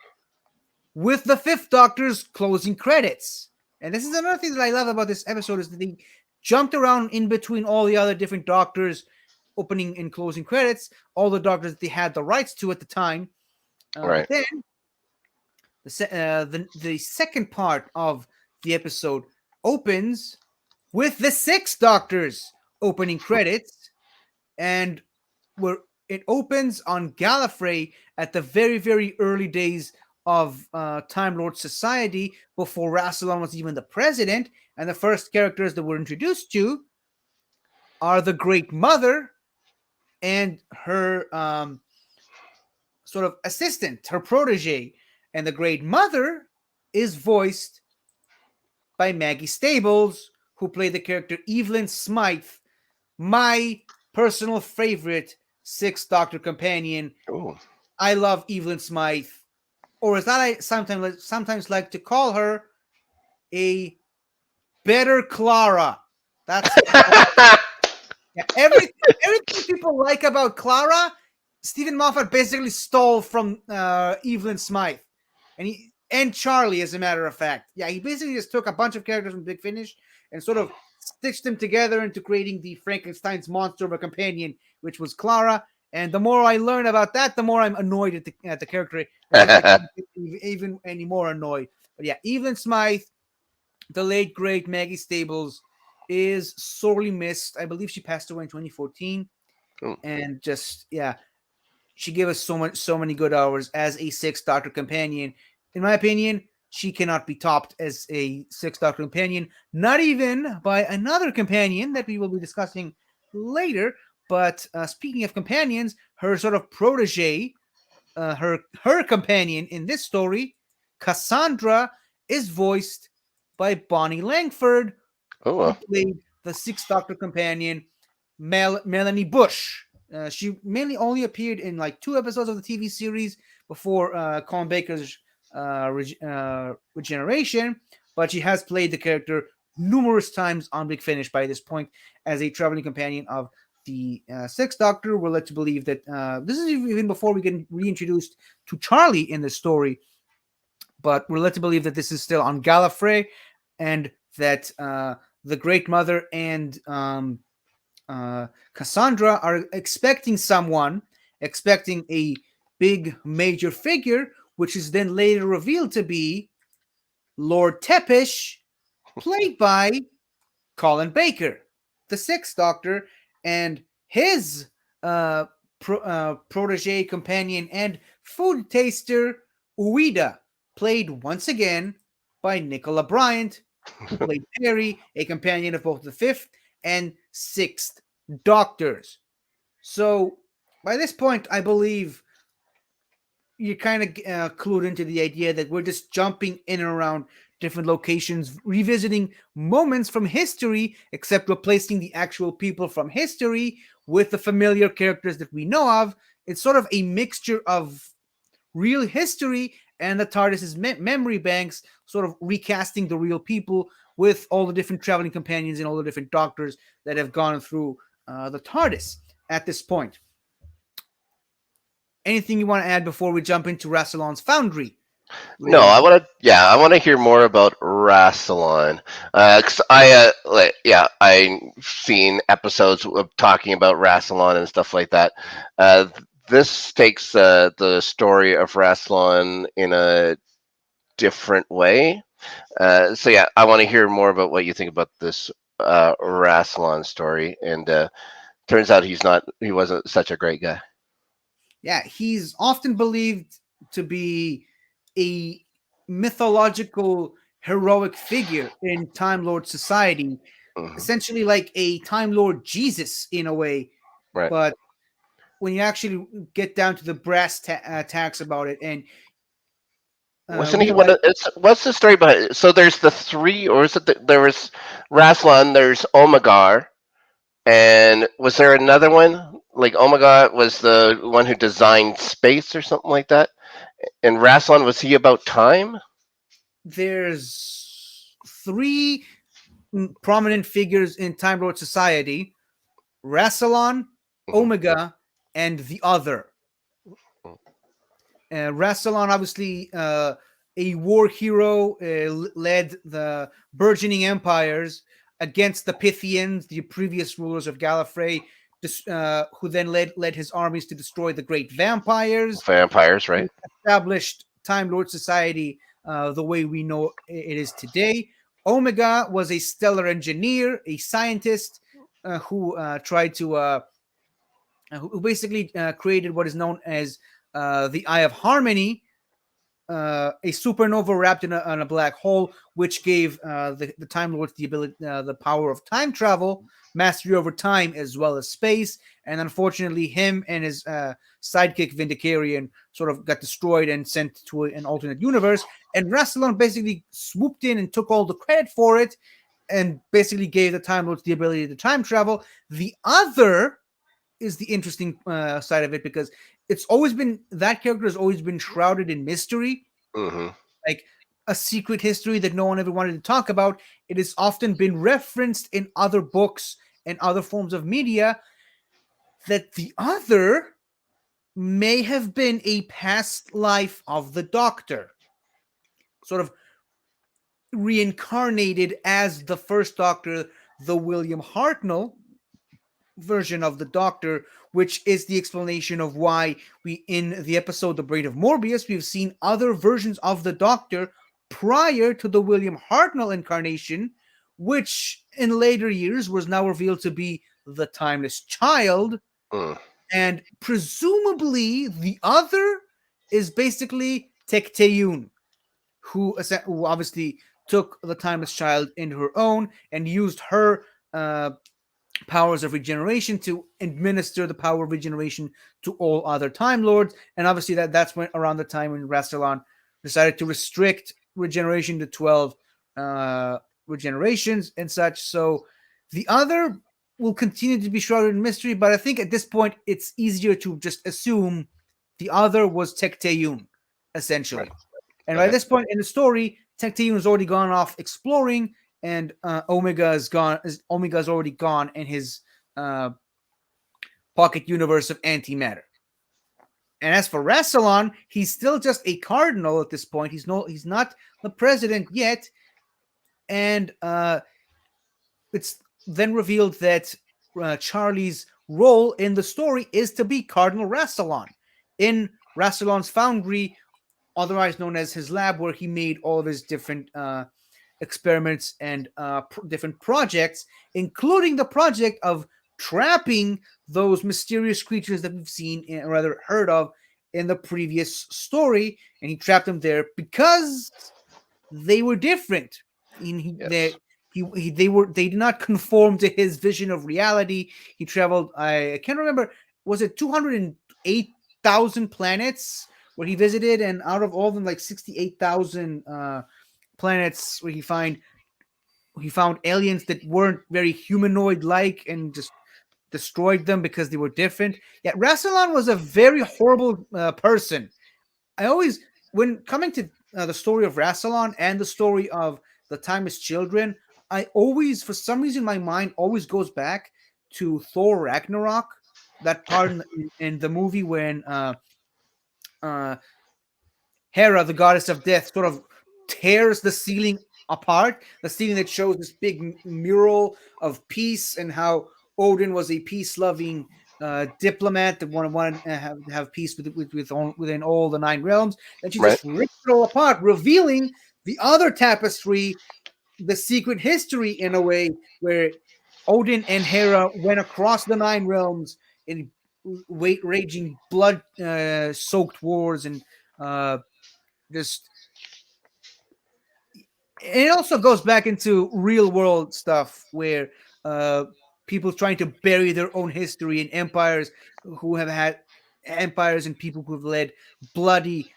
with the Fifth Doctor's closing credits. And this is another thing that I love about this episode is that they jumped around in between all the other different Doctors opening and closing credits, all the Doctors that they had the rights to at the time. But Right. then the second part of the episode opens with the Sixth Doctor's opening credits, and where it opens on Gallifrey at the very, very early days of Time Lord Society before Rassilon was even the president. And the first characters that we're introduced to are the Great Mother and her sort of assistant, her protege. And the Great Mother is voiced by Maggie Stables, who played the character Evelyn Smythe, my personal favorite Sixth Doctor companion. Ooh. I love Evelyn Smythe, or as I sometimes like to call her, a better Clara. That's yeah, everything people like about Clara, Stephen Moffat basically stole from Evelyn Smythe, and Charlie, as a matter of fact. Yeah, he basically just took a bunch of characters from Big Finish and sort of stitched them together into creating the Frankenstein's monster of a companion, which was Clara. And the more I learn about that, the more I'm annoyed at the character. In fact, I can't get even any more annoyed. But yeah, Evelyn Smythe, the late great Maggie Stables, is sorely missed. I believe she passed away in 2014, Ooh. and just yeah, she gave us so many good hours as a Sixth Doctor companion. In my opinion, she cannot be topped as a Sixth Doctor companion, not even by another companion that we will be discussing later. But speaking of companions, her sort of protege, her companion in this story, Cassandra, is voiced by Bonnie Langford, who Oh. played the Sixth Doctor companion, Melanie Bush. She mainly only appeared in like 2 episodes of the TV series before Colin Baker's regeneration, but she has played the character numerous times on Big Finish by this point as a traveling companion of the Sixth Doctor. We're led to believe that this is even before we get reintroduced to Charlie in the story, but we're led to believe that this is still on Gallifrey, and that the Great Mother and Cassandra are expecting a big major figure, which is then later revealed to be Lord Tepish, played by Colin Baker, the Sixth Doctor, and his protege, companion, and food taster, Ueda, played once again by Nicola Bryant, who played Perry, a companion of both the Fifth and Sixth Doctors. So, by this point, I believe you're kind of clued into the idea that we're just jumping in and around different locations, revisiting moments from history, except replacing the actual people from history with the familiar characters that we know of. It's sort of a mixture of real history and the TARDIS's memory banks, sort of recasting the real people with all the different traveling companions and all the different doctors that have gone through the TARDIS at this point. Anything you want to add before we jump into Rassilon's Foundry No, later? I want to hear more about Rassilon. 'Cause I've seen episodes of talking about Rassilon and stuff like that. This takes the story of Rassilon in a different way. So yeah, I want to hear more about what you think about this Rassilon story. And turns out he wasn't such a great guy. Yeah, he's often believed to be a mythological heroic figure in Time Lord society, Hmm. essentially like a Time Lord Jesus in a way. Right. But when you actually get down to the brass tacks about it and Wasn't he one realize of? What's the story behind it? So there's the three, or is it there was Rassilon, there's Omegar, and was there another one? Like Omega was the one who designed space or something like that. And Rassilon, was he about time? there's three prominent figures in Time Lord society: Rassilon, Hmm. Omega, and the Other. Rassilon, obviously, a war hero, led the burgeoning empires against the Pythians, the previous rulers of Gallifrey, who then led his armies to destroy the great vampires. Vampires, He right? established Time Lord society the way we know it is today. Omega was a stellar engineer, a scientist who tried to who basically created what is known as the Eye of Harmony, a supernova wrapped in a black hole, which gave the Time Lords the power of time travel, mastery over time as well as space. And unfortunately, him and his sidekick Vindicarian sort of got destroyed and sent to an alternate universe. And Rassilon basically swooped in and took all the credit for it, and basically gave the Time Lords the ability to time travel. The Other is the interesting side of it, because it's always been that character has always been shrouded in mystery, Hmm. like a secret history that no one ever wanted to talk about. It has often been referenced in other books and other forms of media that the Other may have been a past life of the Doctor, sort of reincarnated as the first Doctor, the William Hartnell version of the Doctor, which is the explanation of why we, in the episode The Braid of Morbius, we've seen other versions of the Doctor prior to the William Hartnell incarnation, which in later years was now revealed to be the Timeless Child. Mm. And presumably the Other is basically Tecteun, who obviously took the Timeless Child into her own and used her powers of regeneration to administer the power of regeneration to all other Time Lords. And obviously that's when, around the time when Rassilon decided to restrict regeneration to 12 uh, regenerations and such. So the Other will continue to be shrouded in mystery, but I think at this point it's easier to just assume the Other was Tecteun, Right. essentially. And by Okay. this point in the story, Tecteun has already gone off exploring and Omega is gone. Omega is already gone in his uh, pocket universe of antimatter. And as for Rassilon, he's still just a cardinal at this point. He's not the president yet, and it's then revealed that Charlie's role in the story is to be Cardinal Rassilon in Rassilon's foundry, otherwise known as his lab, where he made all of his different experiments and different projects, including the project of trapping those mysterious creatures that we've seen, or rather heard of, in the previous story. And he trapped them there because they were different. Yes. They did not conform to his vision of reality. He traveled. I can't remember. Was it 208,000 planets where he visited, and out of all of them, like 68,000 planets where he found aliens that weren't very humanoid like, and just destroyed them because they were different. Yet Rassilon was a very horrible person. I always, when coming to the story of Rassilon and the story of the Timeless Children, I always, for some reason, my mind always goes back to Thor Ragnarok, that part in the movie when uh, Hera, the goddess of death, sort of tears the ceiling apart. The ceiling that shows this big mural of peace, and how Odin was a peace-loving diplomat that wanted to have peace within all the nine realms. And she Right. just ripped it all apart, revealing the other tapestry, the secret history, in a way where Odin and Hera went across the nine realms in raging blood-soaked wars, and uh, just it also goes back into real world stuff where uh, people trying to bury their own history, and empires and people who have led bloody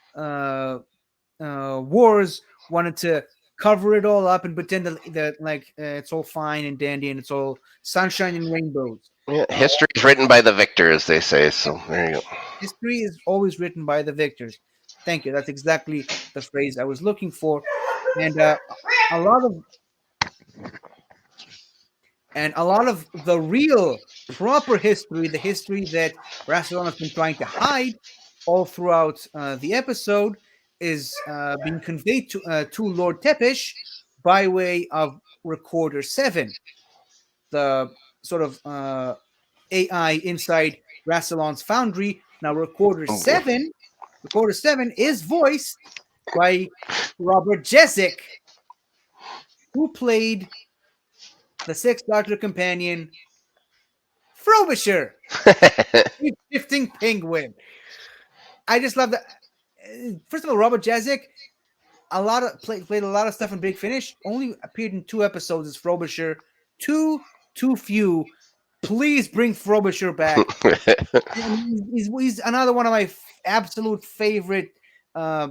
wars wanted to cover it all up and pretend that like it's all fine and dandy and it's all sunshine and rainbows. Yeah. Uh, History is written by the victor, as they say. So there you go. History is always written by the victors. Thank you. That's exactly the phrase I was looking for. And a lot of a lot of the real proper history, the history that Rassilon has been trying to hide all throughout the episode, is being conveyed to Lord Tepish by way of Recorder 7, the sort of AI inside Rassilon's foundry. Now, Recorder 7 is voiced by Robert Jezek, who played the Sixth Doctor companion Frobisher, shifting penguin. I just love that. First of all, Robert Jezek, played a lot of stuff in Big Finish. Only appeared in 2 episodes as Frobisher. Too few. Please bring Frobisher back. He's another one of my absolute favorite uh,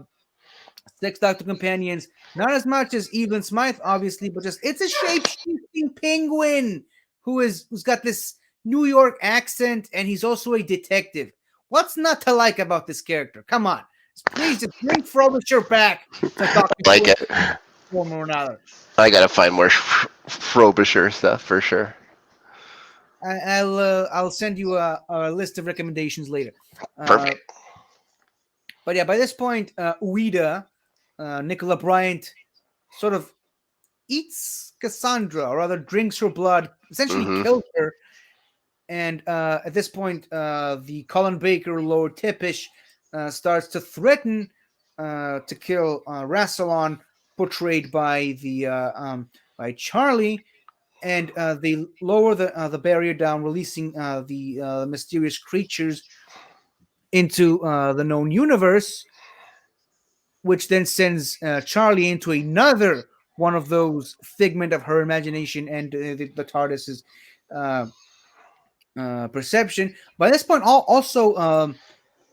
Six Doctor companions. Not as much as Evelyn Smythe, obviously, but just it's a shape-shifting penguin who's got this New York accent, and he's also a detective. What's not to like about this character? Come on, please just bring Frobisher back to Doctor Like Who it. form or another. I gotta find more Frobisher stuff for sure. I'll send you a list of recommendations later. Uh, Perfect. but yeah, by this point, Ueda, Nicola Bryant, sort of eats Cassandra, or rather drinks her blood, essentially Hmm. kills her. And at this point, the Colin Baker Lord Tippish starts to threaten to kill Rassilon, portrayed by Charlie. And they lower the barrier down, releasing the mysterious creatures into the known universe, which then sends Charlie into another one of those figment of her imagination and the TARDIS's uh, perception. By this point, also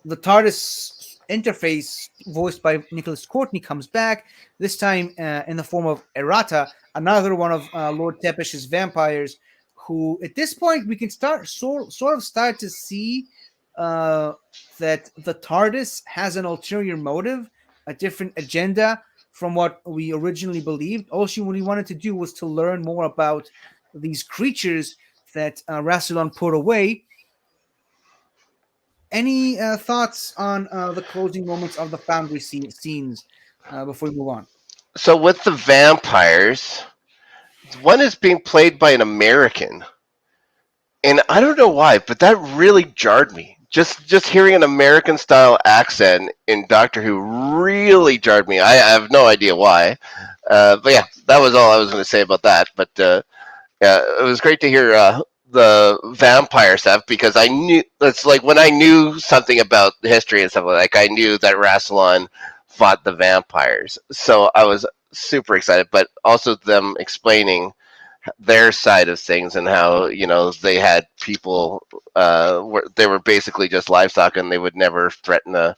the TARDIS interface, voiced by Nicholas Courtney, comes back. This time in the form of Errata, another one of Lord Tepish's vampires. Who, at this point, we can sort of start to see uh, that the TARDIS has an ulterior motive, a different agenda from what we originally believed. All she really wanted to do was to learn more about these creatures that Rassilon put away. Any thoughts on the closing moments of the Foundry scenes before we move on? So with the vampires, one is being played by an American, and I don't know why, but that really jarred me. Just hearing an American style accent in Doctor Who really jarred me. I have no idea why, but yeah, that was all I was going to say about that. But yeah, it was great to hear the vampire stuff because I knew that's like when I knew something about the history and stuff like that. I knew that Rassilon fought the vampires, so I was super excited. But also them explaining their side of things and how they had people they were basically just livestock and they would never threaten a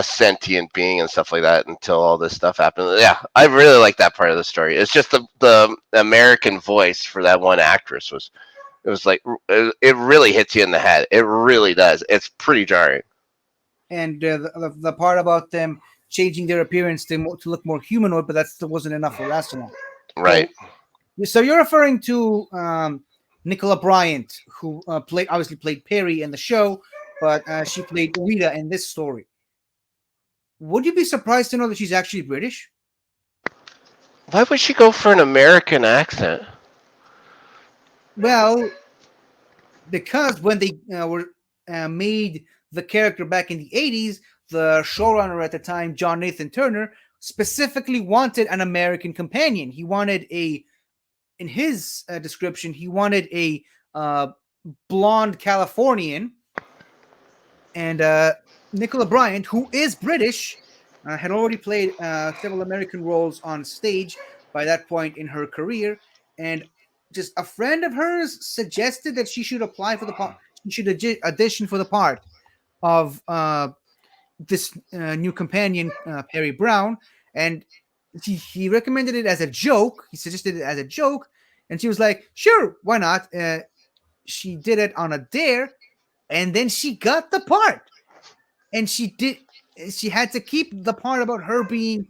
sentient being and stuff like that until all this stuff happened. Yeah, I really like that part of the story. It's just the American voice for that one actress was like it really hits you in the head. It really does. It's pretty jarring. And the part about them changing their appearance to look more humanoid, but that still wasn't enough for Rassilon. Right. So, so you're referring to Nicola Bryant, who obviously played Perry in the show, but she played Rita in this story. Would you be surprised to know that she's actually British? Why would she go for an American accent? Well, because when they were made the character back in the 80s, the showrunner at the time, John Nathan Turner, specifically wanted an American companion. He wanted in his description, he wanted a uh, blonde Californian. And Nicola Bryant, who is British, had already played several American roles on stage by that point in her career. And just a friend of hers suggested that she should apply for the part. She should audition for the part of this new companion, Perry Brown. And he recommended it as a joke. He suggested it as a joke. And she was like, sure, why not? She did it on a dare. And then she got the part, and she had to keep the part about her being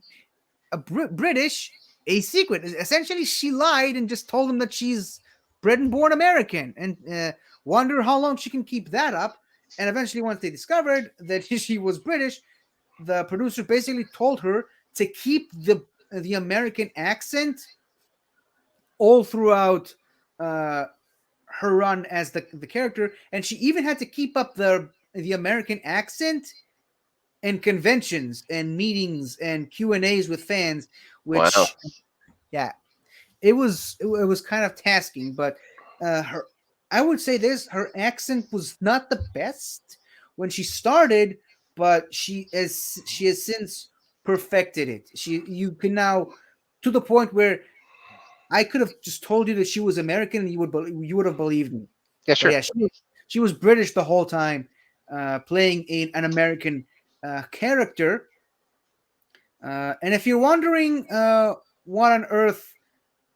a British a secret. Essentially, she lied and just told them that she's bred and born American, and wonder how long she can keep that up. And eventually, once they discovered that she was British, the producer basically told her to keep the American accent all throughout uh, her run as the character, and she even had to keep up the American accent and conventions and meetings and Q&As with fans, Wow. which yeah, it was kind of tasking. But her I would say this, her accent was not the best when she started, but she has since perfected it. You can now, to the point where I could have just told you that she was American and you would have believed me. Yeah, But sure. yeah, she was British the whole time, playing an American character. And if you're wondering what on earth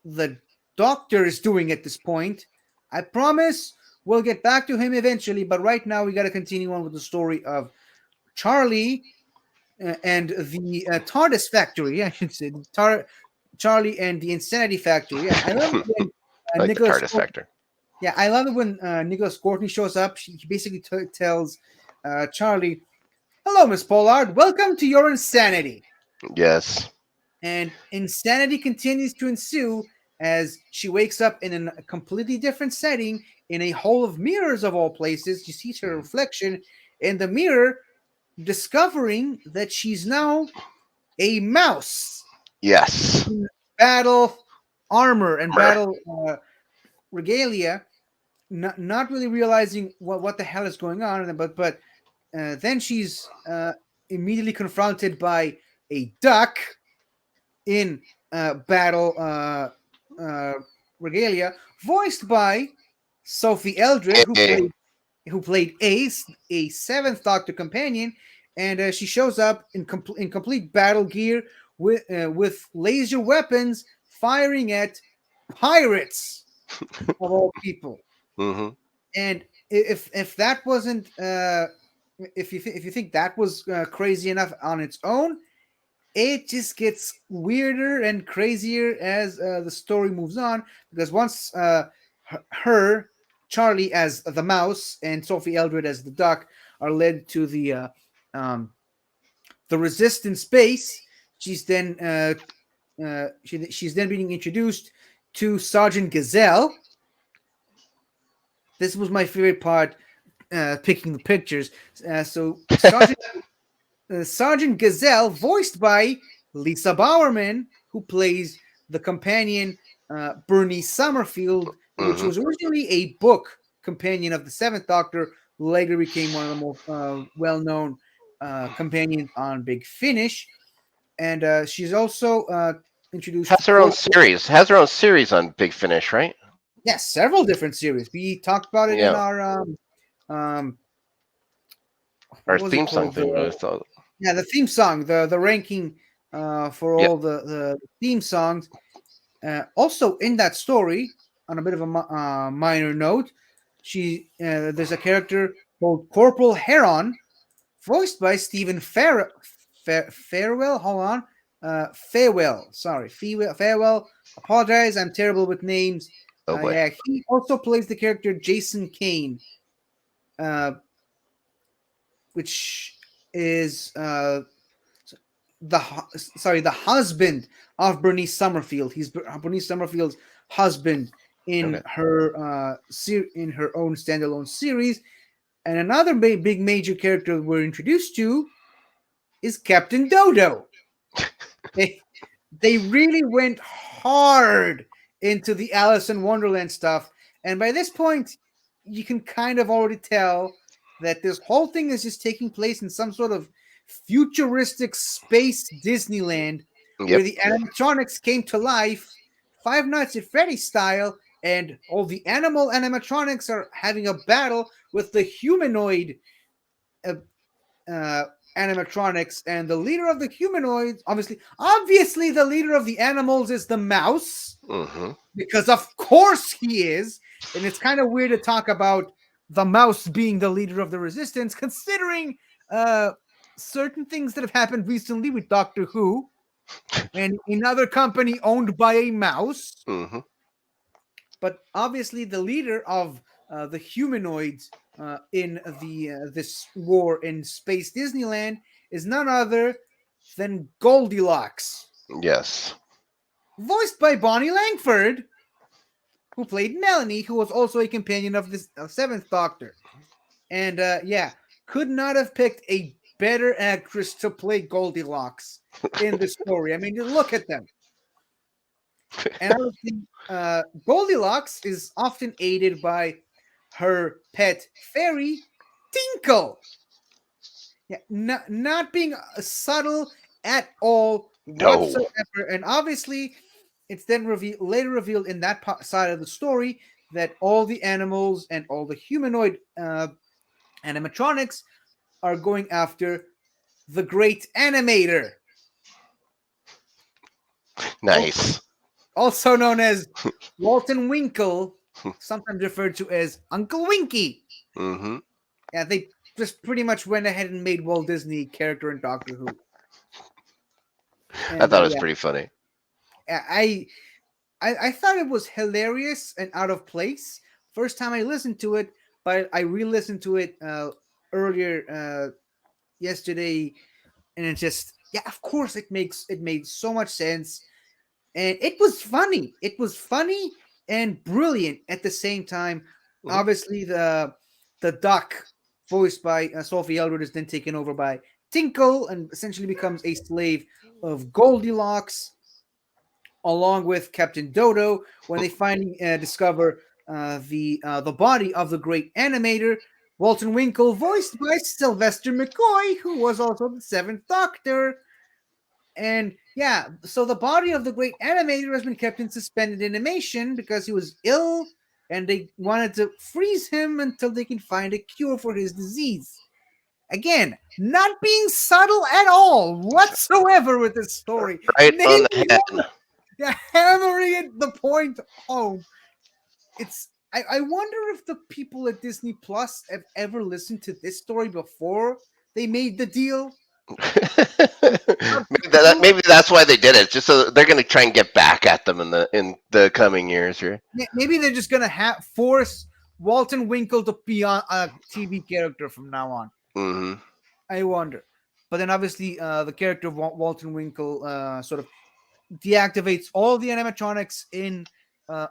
the Doctor is doing at this point, I promise we'll get back to him eventually. But right now, we got to continue on with the story of Charlie and the TARDIS factory. I should say Charlie and the Insanity Factory. I love it when I like the Nicholas. TARDIS factor. Yeah, I love it when Nicholas Courtney shows up. He basically tells Charlie, "Hello, Miss Pollard. Welcome to your insanity." Yes. And insanity continues to ensue as she wakes up in a completely different setting in a hall of mirrors of all places. She sees her reflection in the mirror, discovering that she's now a mouse Yes. in battle armor and battle regalia, not really realizing what the hell is going on. But then she's immediately confronted by a duck in battle uh, regalia, voiced by Sophie Eldred, who Hey. played Ace, a seventh Doctor companion, and she shows up in complete battle gear with laser weapons, firing at pirates of all people. Mm-hmm. And if that wasn't if you think that was crazy enough on its own, it just gets weirder and crazier as the story moves on. Because once her, Charlie as the mouse and Sophie Eldred as the duck are led to um, the Resistance base, she's then she's then being introduced to Sergeant Gazelle. This was my favorite part, picking the pictures. So Sergeant Gazelle, voiced by Lisa Bowerman, who plays the companion Bernie Summerfield, which Hmm. was originally a book companion of the Seventh Doctor, later became one of the most well-known companions on Big Finish, and she's also introduced Has her own Corporal. series. Has her own series on Big Finish, right? Yes, several different series. We talked about it in Yeah. our um what Our was it theme song called? thing. I thought. Yeah, the theme song, the ranking for Yeah. all the theme songs. Also, in that story, on a bit of a minor note, there's a character called Corporal Heron, voiced by Stephen Farewell. Hold on, Farewell. Sorry, Farewell. Apologize, I'm terrible with names. Oh boy. Yeah, he also plays the character Jason Kane, uh, which is the husband of Bernice Summerfield. He's Bernice Summerfield's husband in Okay. in her own standalone series. And another big major character we're introduced to is Captain Dodo. They they really went hard into the Alice in Wonderland stuff, and by this point, you can kind of already tell that this whole thing is just taking place in some sort of futuristic space Disneyland where Yep. the animatronics came to life, Five Nights at Freddy's style, and all the animal animatronics are having a battle with the humanoid uh, uh, animatronics, and the leader of the humanoids, obviously, the leader of the animals is the mouse, Hmm. because of course he is. And it's kind of weird to talk about the mouse being the leader of the resistance, considering uh, certain things that have happened recently with Doctor Who and another company owned by a mouse. Hmm. But obviously, the leader of the humanoids in the this war in space Disneyland is none other than Goldilocks, Yes. voiced by Bonnie Langford, who played Melanie, who was also a companion of the Seventh Doctor. And yeah, could not have picked a better actress to play Goldilocks in the story. I mean, look at them. And I would think Goldilocks is often aided by her pet fairy, Tinkle. Yeah, not being subtle at all No. whatsoever. And obviously, it's then later revealed in that side of the story that all the animals and all the humanoid animatronics are going after the great animator, Nice. also known as Walton Winkle, sometimes referred to as Uncle Winky. Hmm. Yeah, they just pretty much went ahead and made Walt Disney character in Doctor Who. I And thought it was yeah, pretty funny. I, I thought it was hilarious and out of place first time I listened to it, but I re-listened to it earlier yesterday, and it just, yeah, of course it made so much sense, and it was funny. It was funny and brilliant at the same time. Hmm. Obviously, the duck, voiced by Sophie Eldred, is then taken over by Tinkle and essentially becomes a slave of Goldilocks, along with Captain Dodo, when they finally discover the body of the great animator. Walton Winkle, voiced by Sylvester McCoy, who was also the Seventh Doctor. And yeah, so the body of the great animator has been kept in suspended animation because he was ill, and they wanted to freeze him until they can find a cure for his disease. Again, not being subtle at all whatsoever with this story, Right on nailing the head. yeah, hammering it the point home. I wonder if the people at Disney Plus have ever listened to this story before they made the deal. Maybe that's why they did it. Just so they're going to try and get back at them in the coming years here. Maybe they're just gonna force Walton Winkle to be on a TV character from now on. Hmm. I wonder. But then obviously the character of Walton Winkle sort of deactivates all the animatronics in uh,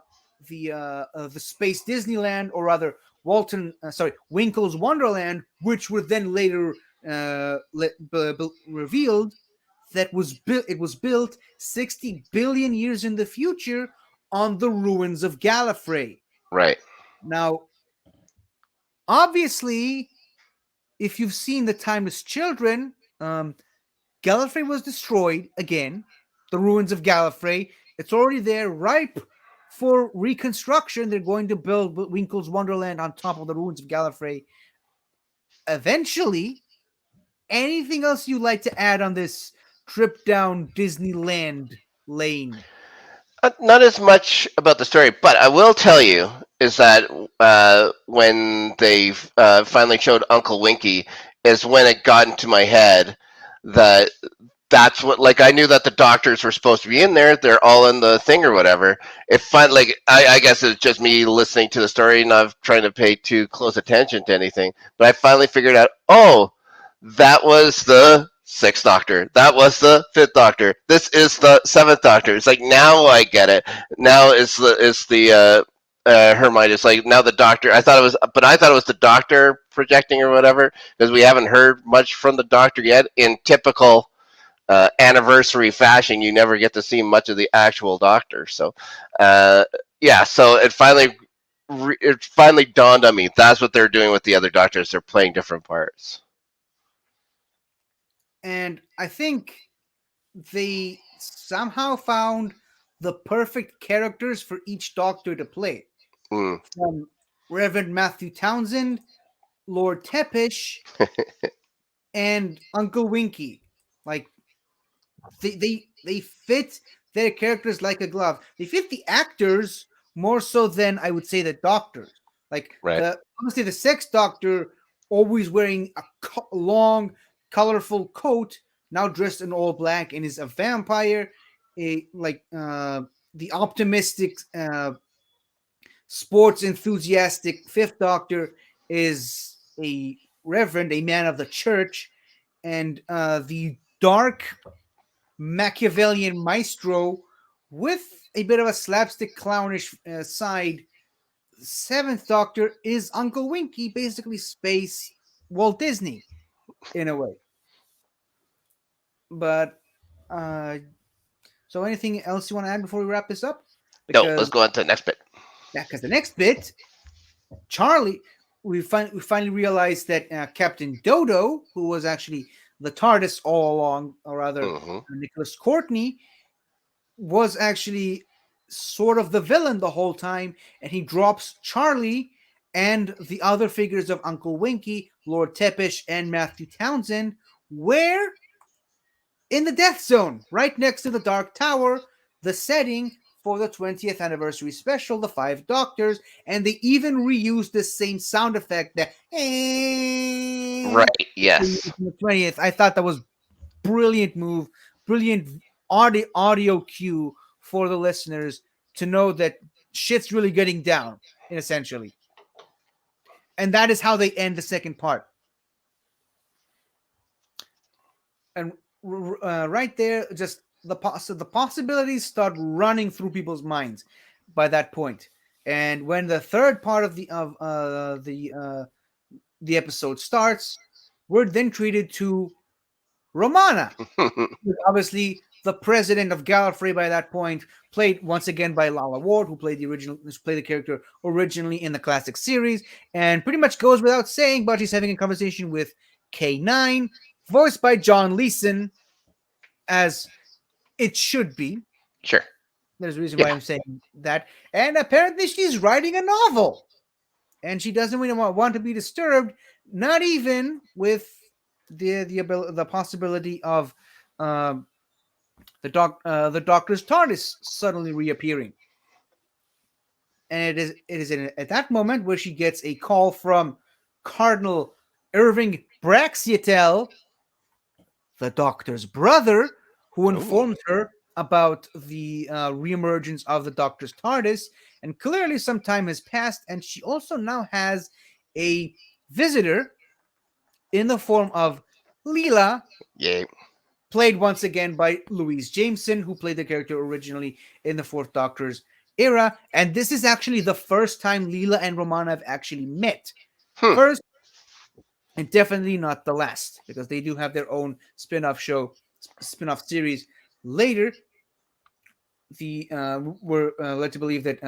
the space Disneyland, or rather Winkle's Wonderland, which were then later revealed that it was built 60 billion years in the future on the ruins of Gallifrey. Right. Now, obviously, if you've seen The Timeless Children, Gallifrey was destroyed again. The ruins of Gallifrey. It's already there, ripe for reconstruction. They're going to build Winkle's Wonderland on top of the ruins of Gallifrey. Eventually, anything else you'd like to add on this trip down Disneyland lane? Not as much about the story, but I will tell you is that when they finally showed Uncle Winky, is when it got into my head that that's what, like, I knew that the doctors were supposed to be in there. They're all in the thing or whatever. It like I guess it's just me listening to the story, not trying to pay too close attention to anything. But I finally figured out, oh, that was the sixth doctor. That was the fifth doctor. This is the seventh doctor. It's like, now I get it. Now is the Hermione. It's like, now the doctor. I thought it was the doctor projecting or whatever, because we haven't heard much from the doctor yet. In typical anniversary fashion, you never get to see much of the actual doctor. So, yeah. So it finally dawned on me. That's what they're doing with the other doctors. They're playing different parts. And I think they somehow found the perfect characters for each doctor to play. Mm. From Reverend Matthew Townsend, Lord Tepish, and Uncle Winky. Like they fit their characters like a glove. They fit the actors more so than I would say the doctors. Like Right. the obviously the sex doctor always wearing a long, colorful coat, now dressed in all black, and is a vampire. The optimistic, sports enthusiastic fifth doctor is a reverend, a man of the church, and the dark Machiavellian maestro with a bit of a slapstick clownish side. Seventh Doctor is Uncle Winky, basically space Walt Disney in a way. But so anything else you want to add before we wrap this up? No, let's Because go on to the next bit. yeah, because the next bit, Charlie, we finally realized that Captain Dodo, who was actually the TARDIS all along, or rather Hmm. Nicholas Courtney, was actually sort of the villain the whole time, and he drops Charlie and the other figures of Uncle Winky, Lord Tepish, and Matthew Townsend, where in the Death Zone, right next to the Dark Tower, the setting for the 20th anniversary special, The Five Doctors, and they even reused the same sound effect that Right. Yes. the 20th. I thought that was brilliant move, brilliant audio cue for the listeners to know that shit's really getting down, essentially. And that is how they end the second part. And right there, just the possibilities start running through people's minds by that point. And when the third part of the episode starts, we're then treated to Romana, obviously the president of Gallifrey by that point, played once again by Lala Ward, who played the character originally in the classic series, and pretty much goes without saying, but she's having a conversation with K9, voiced by John Leeson, as it should be. Sure. There's a reason why Yeah. I'm saying that. And apparently she's writing a novel. And she doesn't really want to be disturbed, not even with the possibility of um, the Doctor's TARDIS suddenly reappearing. And it is at that moment where she gets a call from Cardinal Irving Braxiatel the Doctor's brother, who Oh, informs her about the reemergence of the Doctor's TARDIS. And clearly, some time has passed, and she also now has a visitor in the form of Leela, yeah. played once again by Louise Jameson, who played the character originally in the Fourth Doctor's era. And this is actually the first time Leela and Romana have actually met. Hmm. First, and definitely not the last, because they do have their own spin-off show, spin-off series later. The we're led to believe that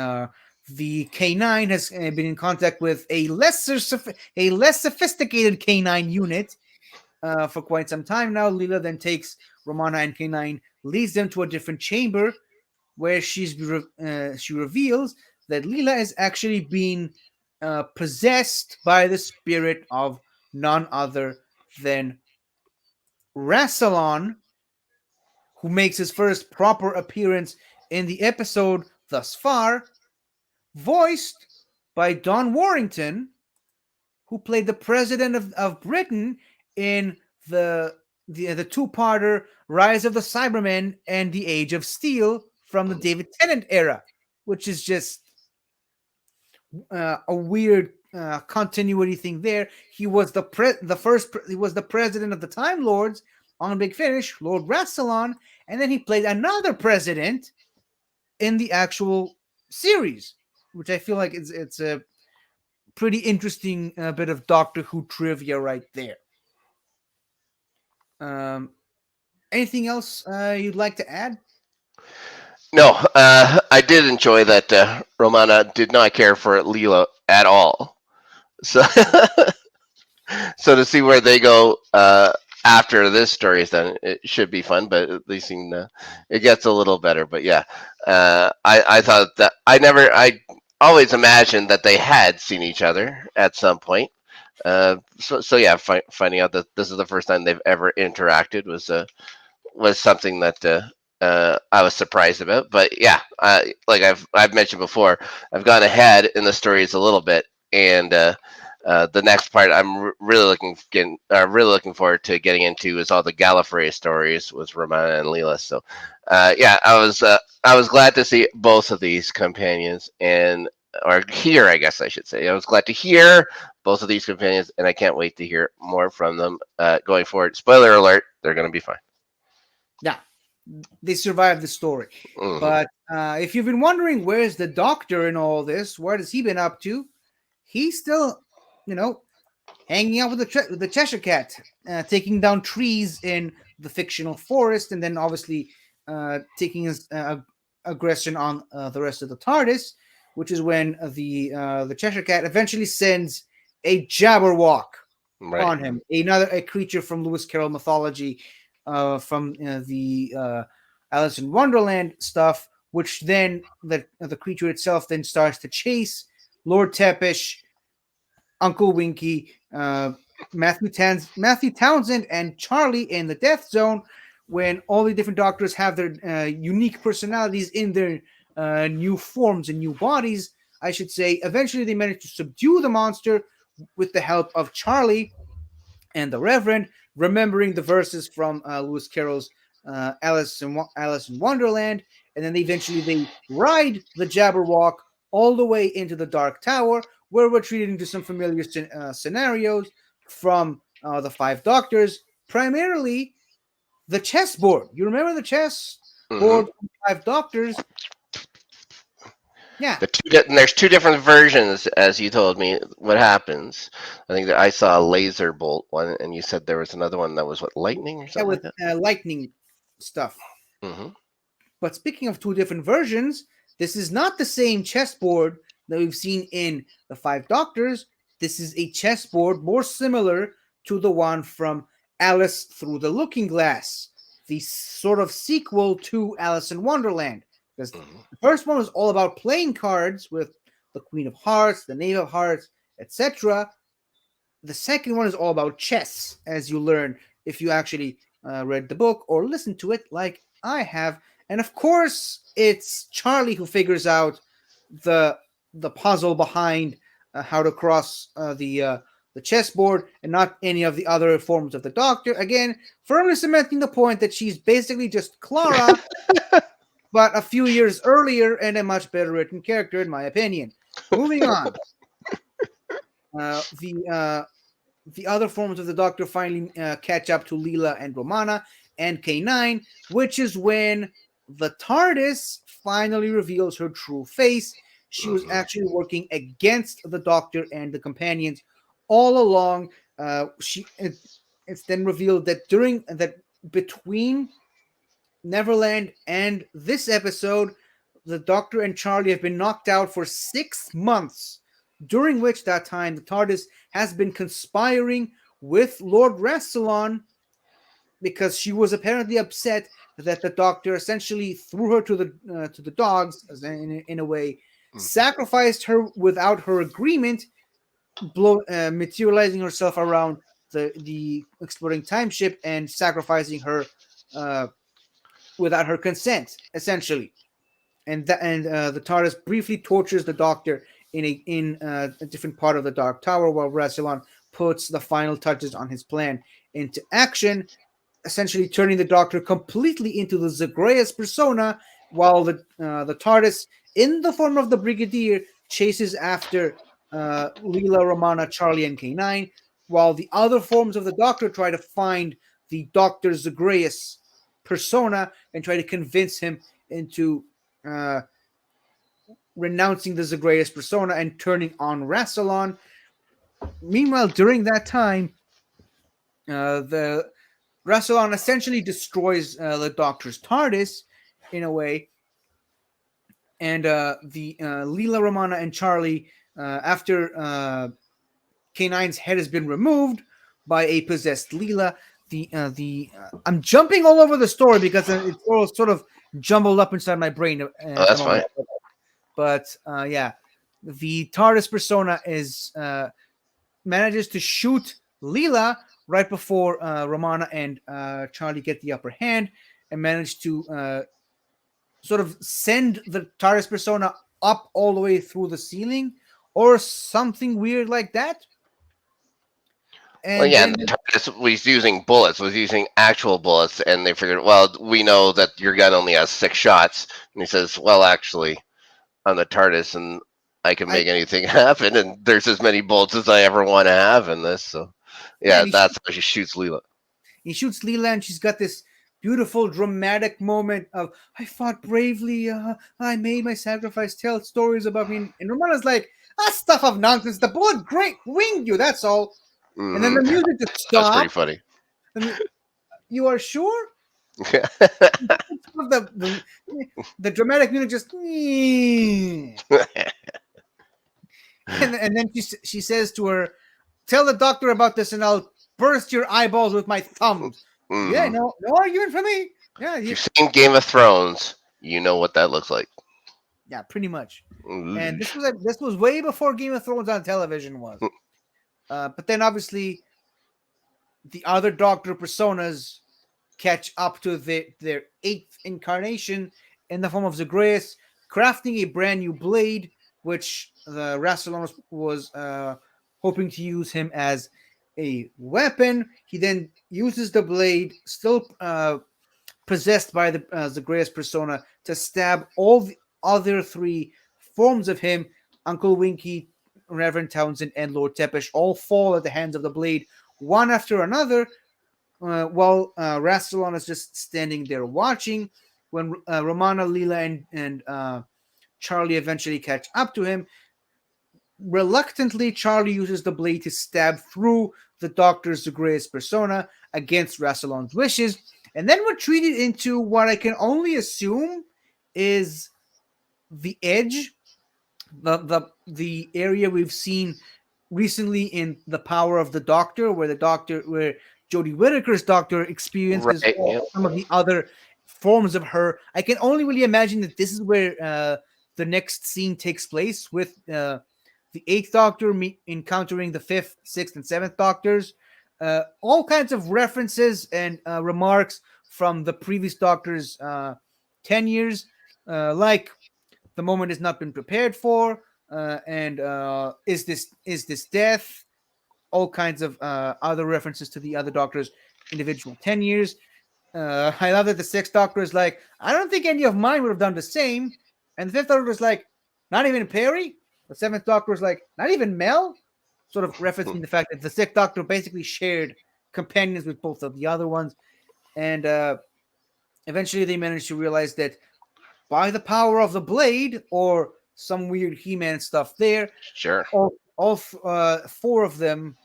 the K9 has been in contact with a less sophisticated K9 unit for quite some time now. Leela then takes Romana and K9, leads them to a different chamber where she reveals that Leela is actually being possessed by the spirit of none other than Rassilon, who makes his first proper appearance in the episode thus far, voiced by Don Warrington, who played the president of Britain in the two-parter Rise of the Cybermen and the Age of Steel from the David Tennant era, which is just a weird continuity thing there. He was he was the president of the Time Lords on Big Finish, Lord Rassilon, and then he played another president in the actual series, which I feel like it's a pretty interesting bit of Doctor Who trivia right there. Um, Anything else you'd like to add? No, I did enjoy that Romana did not care for Leela at all. So, so to see where they go after this story is done, it should be fun. But at least it gets a little better. But yeah, I thought that I always imagined that they had seen each other at some point. So yeah, finding out that this is the first time they've ever interacted was something that I was surprised about. But yeah, like I've mentioned before, I've gone ahead in the stories a little bit, and the next part really looking forward to getting into is all the Gallifrey stories with Romana and Leela. So yeah, I was glad to see both of these companions and or hear, I guess I should say. I was glad to hear both of these companions, and I can't wait to hear more from them going forward. Spoiler alert: they're going to be fine. Yeah, they survived the story. Hmm. But if you've been wondering where's the Doctor in all this, what has he been up to? He's still, you know, hanging out with the Cheshire Cat, taking down trees in the fictional forest, and then obviously taking his aggression on the rest of the TARDIS, which is when the Cheshire Cat eventually sends a Jabberwock Right. on him, a creature from Lewis Carroll mythology, from the Alice in Wonderland stuff, which then the creature itself then starts to chase Lord Tepish, Uncle Winky, Matthew Townsend, and Charlie in the Death Zone, when all the different Doctors have their unique personalities in their new forms and new bodies, I should say. Eventually, they manage to subdue the monster with the help of Charlie and the Reverend, remembering the verses from Lewis Carroll's Alice in Wonderland, and then they ride the Jabberwock all the way into the Dark Tower, where we're treated into some familiar scenarios from the Five Doctors, primarily the chessboard. You remember the chess Hmm. board from Five Doctors? Yeah, And there's two different versions, as you told me. What happens? I think that I saw a laser bolt one, and you said there was another one that was what, lightning or yeah, something like with that. lightning stuff. Hmm. But speaking of two different versions, this is not the same chessboard that we've seen in The Five Doctors. This is a chessboard more similar to the one from Alice Through the Looking Glass, the sort of sequel to Alice in Wonderland. Because Hmm. the first one was all about playing cards with the Queen of Hearts, the Knave of Hearts, etc. The second one is all about chess, as you learn if you actually read the book or listened to it, like I have. And of course, it's Charlie who figures out the the puzzle behind how to cross the chessboard and not any of the other forms of the Doctor. Again, firmly cementing the point that she's basically just Clara, but a few years earlier and a much better written character, in my opinion. Moving on. Uh, the uh, the other forms of the Doctor finally catch up to Leela and Romana and K9, which is when the TARDIS finally reveals her true face. She was Mhm. actually working against the Doctor and the companions all along. It's then revealed that during that between Neverland and this episode, the Doctor and Charlie have been knocked out for 6 months, during which that time the TARDIS has been conspiring with Lord Rassilon because she was apparently upset that the Doctor essentially threw her to the dogs, as in a way, Mhm. sacrificed her without her agreement, materializing herself around the exploding time ship and sacrificing her uh, without her consent, essentially. And the TARDIS briefly tortures the Doctor in a different part of the Dark Tower, while Rassilon puts the final touches on his plan into action, essentially turning the Doctor completely into the Zagreus persona, while the TARDIS, in the form of the Brigadier, chases after Leela, Romana, Charlie, and K9, while the other forms of the Doctor try to find the Doctor Zagreus persona and try to convince him into uh, renouncing the Zagreus persona and turning on Rassilon. Meanwhile, during that time, the Rassilon essentially destroys the Doctor's TARDIS in a way, and the Leela, Romana, and Charlie, after K9's head has been removed by a possessed Leela. I'm jumping all over the story because it's all sort of jumbled up inside my brain Oh, at the that's moment. fine. But yeah, the TARDIS persona is manages to shoot Leela right before Romana and Charlie get the upper hand, and manage to sort of send the TARDIS persona up all the way through the ceiling or something weird like that. Well, And yeah, then and the TARDIS was using bullets, was using actual bullets, and they figured, well, we know that your gun only has 6 shots. And he says, well, actually, I'm the TARDIS, and I can I make anything happen, and there's as many bullets as I ever want to have in this. So, yeah, yeah, that's how she shoots Leela. he shoots Leela, and she's got this beautiful dramatic moment of "I fought bravely, I made my sacrifice, tell stories about me." And Romana's like, "Ah, stuff of nonsense. The bullet great winged you. That's all." And then Hmm. the music just That's pretty stops. funny. You are sure? The dramatic music just and then she says to her, "Tell the Doctor about this, and I'll burst your eyeballs with my thumbs." Yeah, Hmm. no argument for me. Yeah, If you've seen Game of Thrones, you know what that looks like. yeah, pretty much. And Ooh. this was way before Game of Thrones on television was. But then obviously the other Doctor personas catch up to their eighth incarnation in the form of Zagreus, crafting a brand new blade, which the Rassilon was hoping to use him as a weapon. He then uses the blade, still possessed by the Zagreus persona, to stab all the other three forms of him. Uncle Winky, Reverend Townsend, and Lord Tepesh all fall at the hands of the blade, one after another, while Rassilon is just standing there watching. When Romana, Leela, and Charlie eventually catch up to him, reluctantly, Charlie uses the blade to stab through the Doctor's Zagreus persona against Rassilon's wishes, and then retreated into what I can only assume is the edge, the area we've seen recently in The Power of the Doctor, where Jodie Whittaker's Doctor experiences Right. Yep. some of the other forms of her. I can only really imagine that this is where the next scene takes place, with the Eighth Doctor encountering the Fifth, Sixth, and Seventh Doctors. All kinds of references and remarks from the previous Doctor's 10 years, like the moment has not been prepared for, and is this death? all kinds of other references to the other Doctor's individual tenures. I love that the Sixth Doctor is like, I don't think any of mine would have done the same. And the Fifth Doctor is like, not even Perry. The Seventh Doctor is like, not even Mel. Sort of referencing the fact that the Sixth Doctor basically shared companions with both of the other ones. And eventually they managed to realize that by the power of the blade, or some weird He-Man stuff there, Sure. all four of them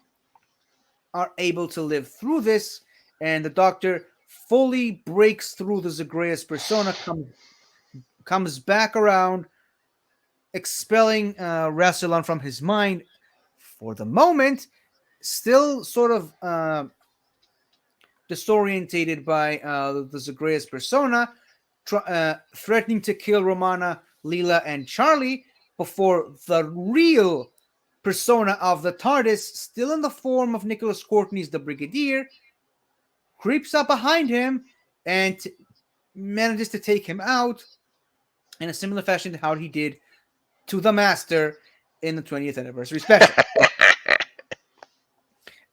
are able to live through this, and the Doctor fully breaks through the Zagreus persona, comes back around, expelling Rassilon from his mind for the moment, still sort of disorientated by the Zagreus persona, threatening to kill Romana, Leela, and Charlie before the real persona of the TARDIS, still in the form of Nicholas Courtney's the Brigadier, creeps up behind him and manages to take him out in a similar fashion to how he did to the Master in the 20th anniversary special.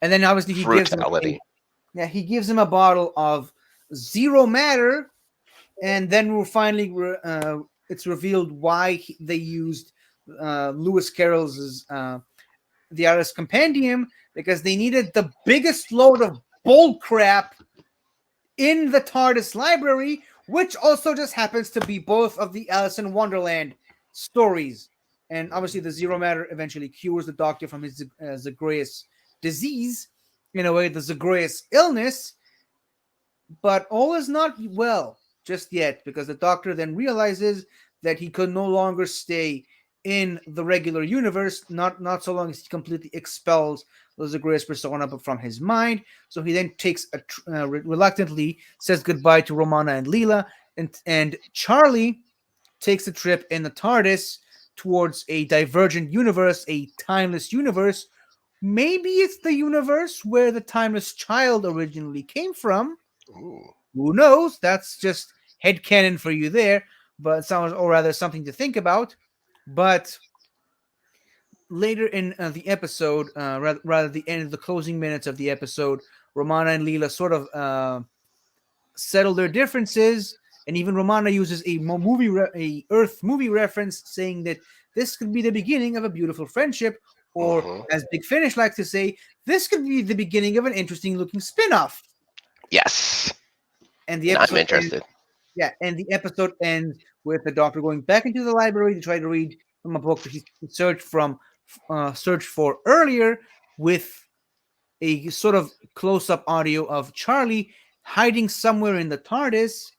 And then obviously Brutality. he gives him a bottle of zero matter, and then we'll finally it's revealed why they used Lewis Carroll's the Artist Compendium, because they needed the biggest load of bull crap in the TARDIS library, which also just happens to be both of the Alice in Wonderland stories. And obviously, the zero matter eventually cures the Doctor from his Zagreus disease, in a way, the Zagreus illness. But all is not well just yet, because the Doctor then realizes that he could no longer stay in the regular universe, not so long as he completely expels the Zagreus persona from his mind. So he then takes reluctantly says goodbye to Romana and Leela, and Charlie takes a trip in the TARDIS towards a divergent universe, a timeless universe. Maybe it's the universe where the timeless child originally came from. Ooh. Who knows? That's just headcanon for you there, but sounds, or rather, something to think about. But later in the episode, rather the end of the closing minutes of the episode, Romana and Leela sort of settle their differences, and even Romana uses a Earth movie reference, saying that this could be the beginning of a beautiful friendship, or Mm-hmm. as Big Finish likes to say, this could be the beginning of an interesting looking spin-off. Yes. And the And I'm episode ends. interested. Yeah, and the episode ends with the Doctor going back into the library to try to read from a book that he searched for earlier, with a sort of close-up audio of Charlie hiding somewhere in the TARDIS,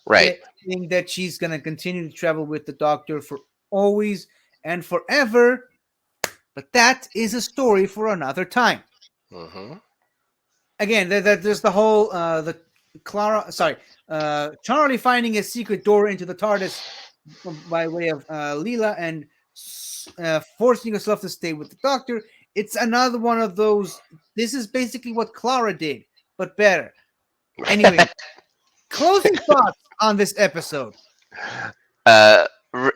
Right. saying that she's going to continue to travel with the Doctor for always and forever. But that is a story for another time. Mm-hmm. Again, there's the whole Charlie finding a secret door into the TARDIS by way of Leela, and forcing herself to stay with the Doctor. It's another one of those. This is basically what Clara did, but better. Anyway, closing thoughts on this episode.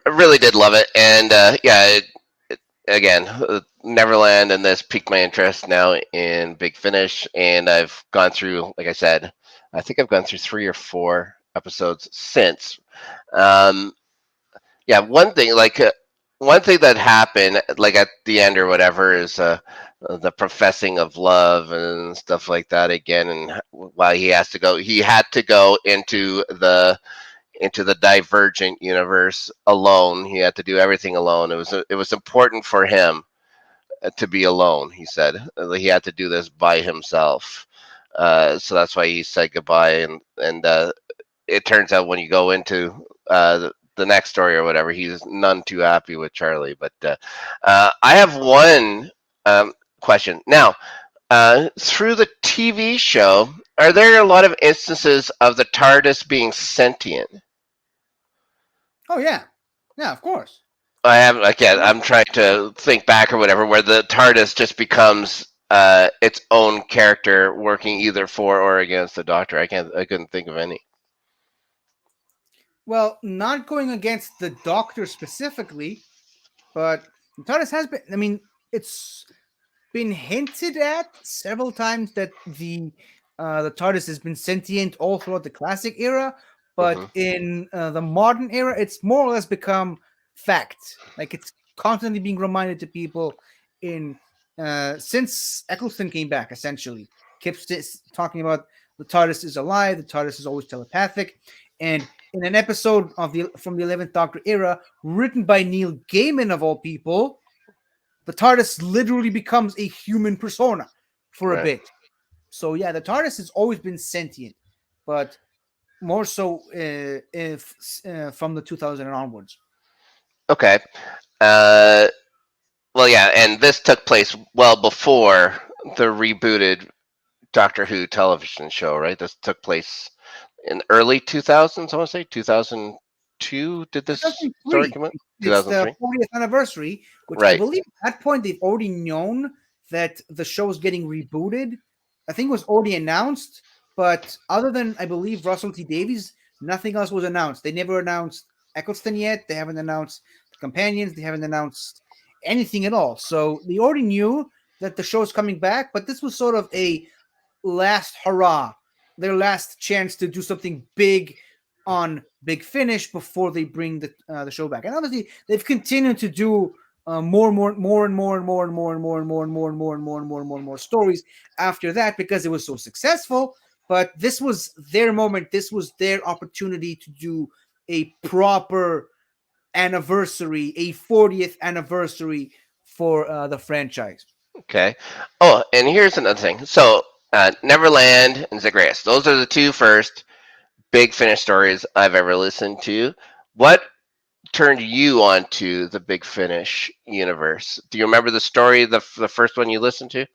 Really did love it, and yeah, again, Neverland and this piqued my interest now in Big Finish, and I've gone through, like I said, I think I've gone through 3 or 4 episodes since. Um, yeah, one thing that happened, like at the end or whatever, is the professing of love and stuff like that again, and why he had to go into the divergent universe alone. He had to do everything alone. It was important for him to be alone. He said he had to do this by himself. So that's why he said goodbye. And it turns out when you go into the next story or whatever, he's none too happy with Charlie. But I have one question now. Through the TV show, are there a lot of instances of the TARDIS being sentient? Oh yeah, yeah, of course. I have again. I'm trying to think back or whatever, where the TARDIS just becomes its own character, working either for or against the Doctor. I couldn't think of any. Well, not going against the Doctor specifically, but the TARDIS has been. I mean, it's been hinted at several times that the TARDIS has been sentient all throughout the classic era, Hmm. but in the modern era, it's more or less become fact. Like it's constantly being reminded to people in since Eccleston came back. Essentially, keeps talking about the TARDIS is alive. The TARDIS is always telepathic, and in an episode of the from the 11th Doctor era, written by Neil Gaiman of all people, the TARDIS literally becomes a human persona for a Right. bit. So yeah, the TARDIS has always been sentient, but more so if from the 2000 onwards. Okay. Uh, well, yeah, and this took place well before the rebooted Doctor Who television show, right? This took place in early 2000s, I want to say 2002. Did this story 2003. come out? It's the 2003? 40th anniversary, which I Right. believe at that point they've already known that the show is getting rebooted. I think it was already announced, but other than I believe Russell T Davies, nothing else was announced. They never announced Eccleston yet. They haven't announced the companions. They haven't announced anything at all. So they already knew that the show is coming back, but this was sort of a last hurrah, their last chance to do something big on Big Finish before they bring the show back. And obviously, they've continued to do more and more and more and more and more and more and more and more and more and more and more and more stories after that because it was so successful. But this was their moment. This was their opportunity to do a proper anniversary, a 40th anniversary for the franchise. Okay. Oh, and here's another thing. So, Neverland and Zagreus. Those are the two first Big Finish stories I've ever listened to. What turned you on to the Big Finish universe? Do you remember the story, the first one you listened to?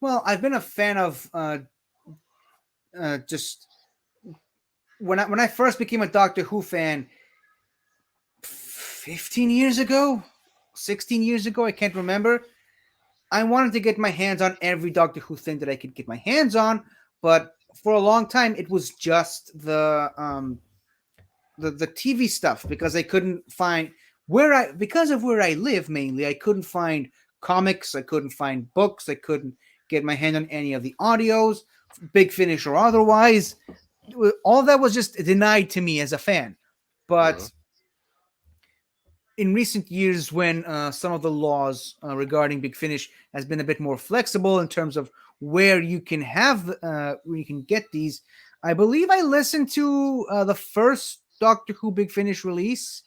Well, I've been a fan of just when I first became a Doctor Who fan 15 years ago, 16 years ago, I can't remember. I wanted to get my hands on every Doctor Who thing that I could get my hands on, but for a long time it was just the TV stuff because I couldn't find because of where I live mainly, I couldn't find comics, I couldn't find books, I couldn't get my hand on any of the audios, Big Finish or otherwise. All that was just denied to me as a fan. Hmm. But in recent years, when some of the laws regarding Big Finish has been a bit more flexible in terms of where you can get these, I believe I listened to the first Doctor Who Big Finish release,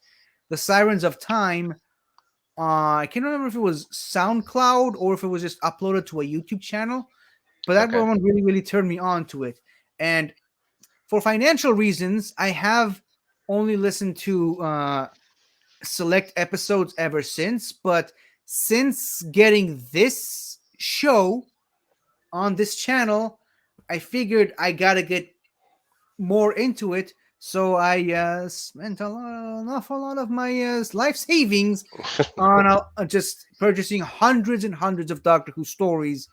The Sirens of Time. I can't remember if it was SoundCloud or if it was just uploaded to a YouTube channel, but that Okay. one really, really turned me on to it. And for financial reasons, I have only listened to select episodes ever since. But since getting this show on this channel, I figured I gotta get more into it. So I spent an awful lot of my life savings on just purchasing hundreds and hundreds of Doctor Who stories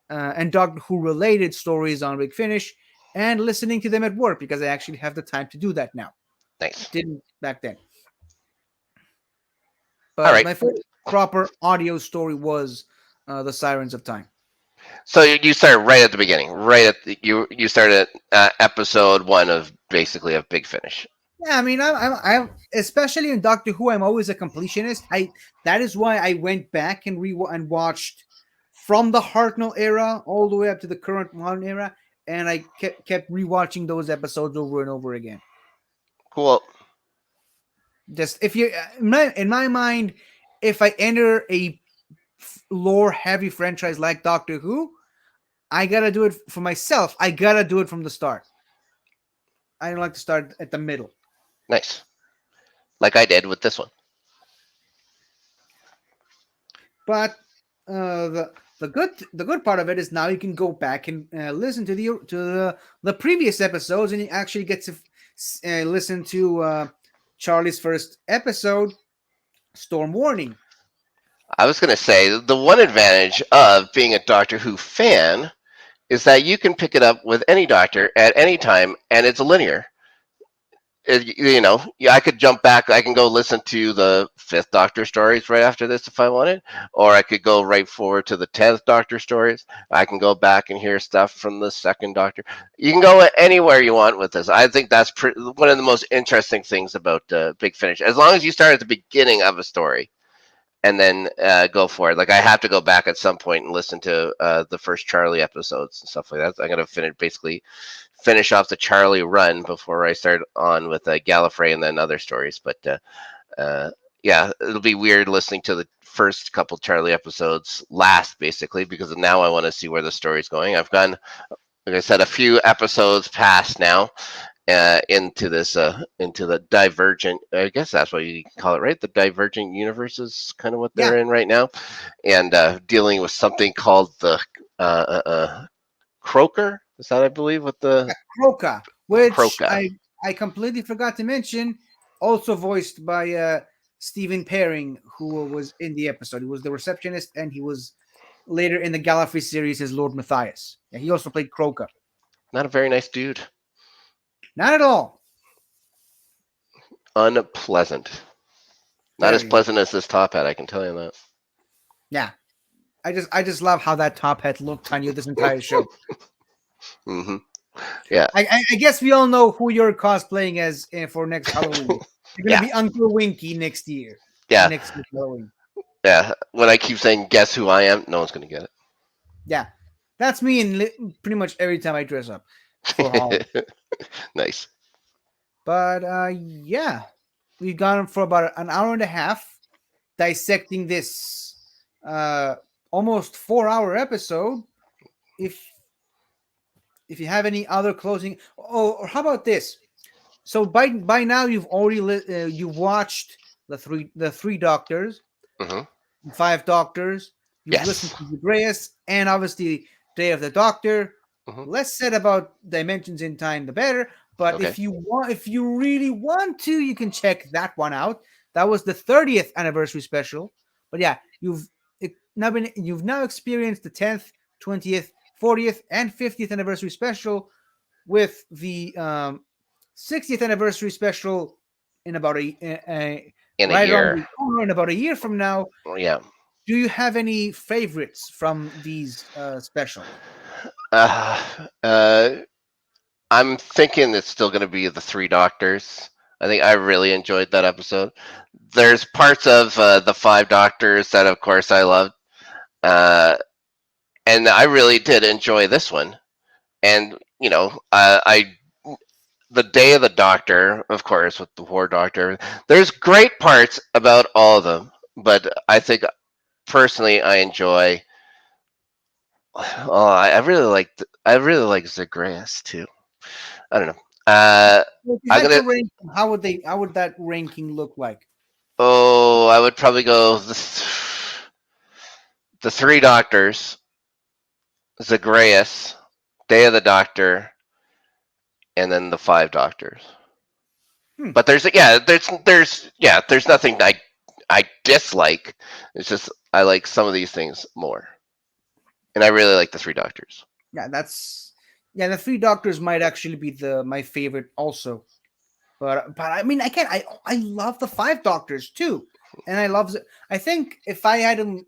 and Doctor Who related stories on Big Finish and listening to them at work because I actually have the time to do that now. Nice. Didn't back then. All But right. my first proper audio story was The Sirens of Time. So you started right at the beginning, right at you started episode one of basically of Big Finish. Yeah, I mean, I'm especially in Doctor Who, I'm always a completionist. That is why I went back and and watched from the Hartnell era all the way up to the current modern era, and I kept rewatching those episodes over and over again. Cool. Just if you in my mind, if I enter a lore heavy franchise like Doctor Who, I gotta do it for myself. I gotta do it from the start. I don't like to start at the middle. Nice. Like I did with this one. But the good part of it is now you can go back and listen to the previous episodes, and you actually get to listen to Charlie's first episode, Storm Warning. I was going to say the one advantage of being a Doctor Who fan is that you can pick it up with any doctor at any time, and it's linear. yeah, I could jump back. I can go listen to the Fifth Doctor stories right after this if I wanted, or I could go right forward to the 10th Doctor stories. I can go back and hear stuff from the Second Doctor. You can go anywhere you want with this. I think that's one of the most interesting things about Big Finish. As long as you start at the beginning of a story and then go for it. Like I have to go back at some point and listen to the first Charlie episodes and stuff like that. I'm gonna finish off the Charlie run before I start on with Gallifrey and then other stories. But uh, yeah, it'll be weird listening to the first couple Charlie episodes last, basically, because now I want to see where the story's going. I've gone, like I said, a few episodes past now into this into the divergent. I guess that's what you call it, right? The divergent universe is kind of what Yeah, they're in right now, and dealing with something called the Croaker. Is that, I believe, what the Kroka, which Croca? I completely forgot to mention, also voiced by Stephen Paring, who was in the episode. He was the receptionist, and he was later in the Gallifrey series as Lord Matthias. Yeah, he also played Kroka. Not a very nice dude. Not at all. Unpleasant. Not as Very. pleasant as this top hat, I can tell you that. Yeah. I just love how that top hat looked on you this entire show. Hmm. Yeah, I guess we all know who you're cosplaying as for next Halloween. You're gonna yeah, be Uncle Winky next year for yeah, next year's Halloween. yeah. When I keep saying "guess who I am," no one's gonna get Yeah, that's me in pretty much every time I dress up for Halloween. it. Nice. But yeah, we've gone for about an hour and a half dissecting this almost 4 hour episode. If if you have any other closing, oh, or how about this? So by now you've already you watched the three doctors, Hmm. 5 doctors. You've listened Yes. to Zagreus and obviously Day of the Doctor. Hmm. Less said about dimensions in time, the better. But Okay. if you really want to, you can check that one out. That was the 30th anniversary special. But yeah, you've now experienced the 10th, 20th, 40th, and 50th anniversary special with the 60th anniversary special in about In a right around year. the corner in about a year from now. Yeah. Do you have any favorites from these specials? Uh, uh, I'm thinking it's still going to be the Three Doctors. I think I really enjoyed that episode. There's parts of the Five Doctors that, of course, I loved, uh, and I really did enjoy this one. And I the Day of the Doctor, of course, with the War Doctor. There's great parts about all of them, but I think personally I enjoy. Oh, I really like Zagreus too. I don't know. If you I'm had gonna. to rank them, how would that ranking look like? Oh, I would probably go the Three Doctors, Zagreus, Day of the Doctor, and then the Five Doctors. Hmm. But there's nothing I dislike. It's just I like some of these things more, and I really like the Three Doctors. Yeah, yeah. The three doctors might actually be the my favorite also. But I mean, I love the 5 doctors too, and I think if I had to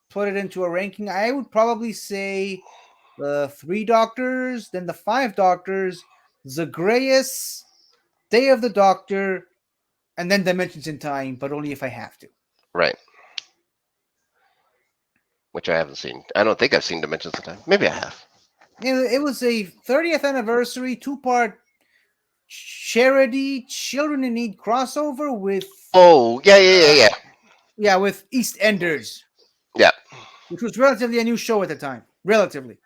put it into a ranking, I would probably say the 3 doctors, then the 5 doctors, Zagreus, Day of the Doctor, and then Dimensions in Time, but only if I have to. Right, which I haven't seen. I don't think I've seen Dimensions of Time. Maybe I have. It was a 30th anniversary 2 part charity children in need crossover with Oh, yeah, yeah, yeah, yeah. with East Enders, Yeah. which was relatively a new show at the time. Relatively.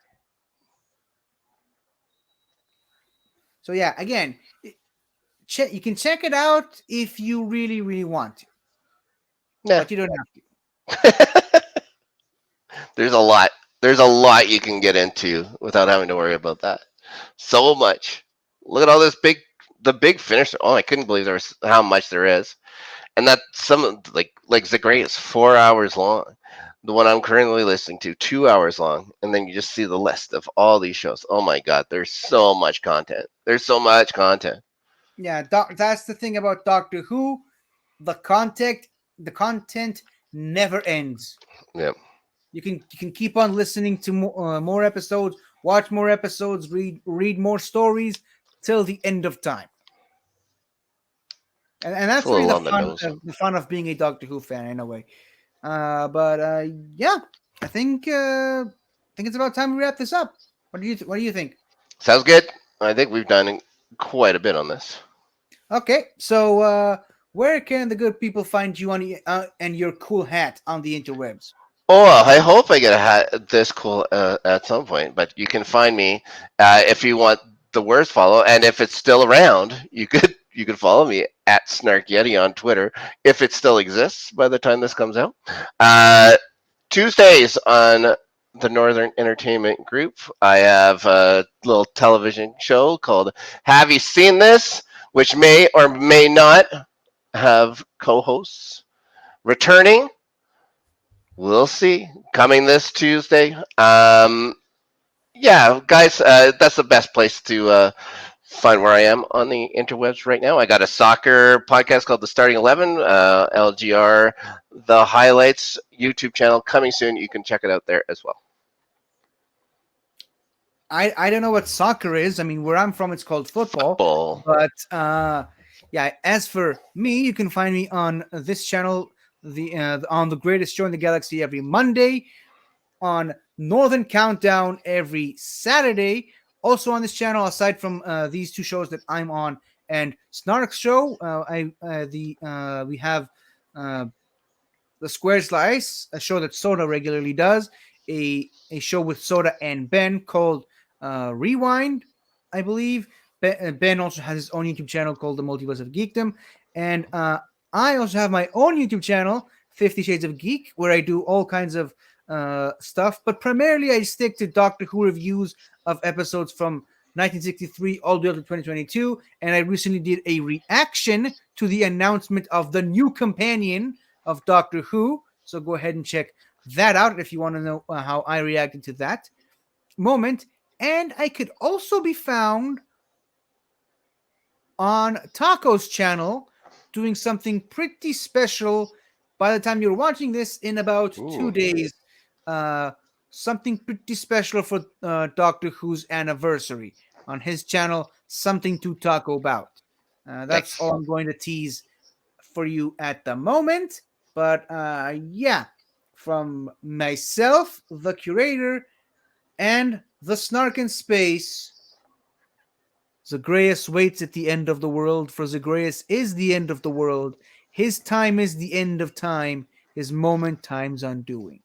So yeah, again, you can check it out if you really, really want to, Yeah. but you don't have to. There's a lot. There's a lot you can get into without having to worry about that. So much. Look at all this the big finish. Oh, I couldn't believe there was how much there is, and that some like Zagreus 4 hours long. The one I'm currently listening to 2 hours long, and then you just see the list of all these shows. Oh my god, there's so much content. There's so much content. Yeah, that's the thing about Doctor Who. The content never ends. Yeah, You can keep on listening to more episodes, watch more episodes, read more stories till the end of time. And it's a that's really little on the nose. the fun of being a Doctor Who fan in a way. But yeah, I think it's about time we wrap this up. What do you think? Sounds good. I think we've done quite a bit on this. Okay, so where can the good people find you and your cool hat on the interwebs? Oh, well, I hope I get a hat this cool at some point. But you can find me if you want the worst follow, and if it's still around, you could follow me at Snark Yeti on Twitter if it still exists by the time this comes out. Uh, Tuesdays on the Northern Entertainment Group, I have a little television show called Have You Seen This? Which may or may not have co hosts. Returning, we'll see. Coming this Tuesday. Yeah, guys, that's the best place to find where I am on the interwebs right now. I got a soccer podcast called The Starting 11, LGR, The Highlights YouTube channel coming soon. You can check it out there as well. I don't know what soccer is. I mean, where I'm from, it's called football. Football. But yeah, as for me, you can find me on this channel, the on the greatest show in the galaxy every Monday, on Northern Countdown every Saturday. Also on this channel, aside from these two shows that I'm on and Snark's show, I the we have uh, the Square Slice, a show that Soda regularly does, a show with Soda and Ben called Rewind, I believe. Ben also has his own YouTube channel called The Multiverse of Geekdom, and I also have my own YouTube channel, 50 Shades of Geek, where I do all kinds of stuff, but primarily I stick to Doctor Who reviews of episodes from 1963 all the way up to 2022, and I recently did a reaction to the announcement of the new companion of Doctor Who. So go ahead and check that out if you want to know how I reacted to that moment. And I could also be found on Taco's channel doing something pretty special by the time you're watching this in about Ooh, 2 days. Uh, Something pretty special for Doctor Who's anniversary on his channel, something to talk about. That's nice. all I'm going to tease for you at the moment. But yeah, from myself, the curator, and the Snark in Space, Zagreus waits at the end of the world, for Zagreus is the end of the world. His time is the end of time, his moment time's undoing.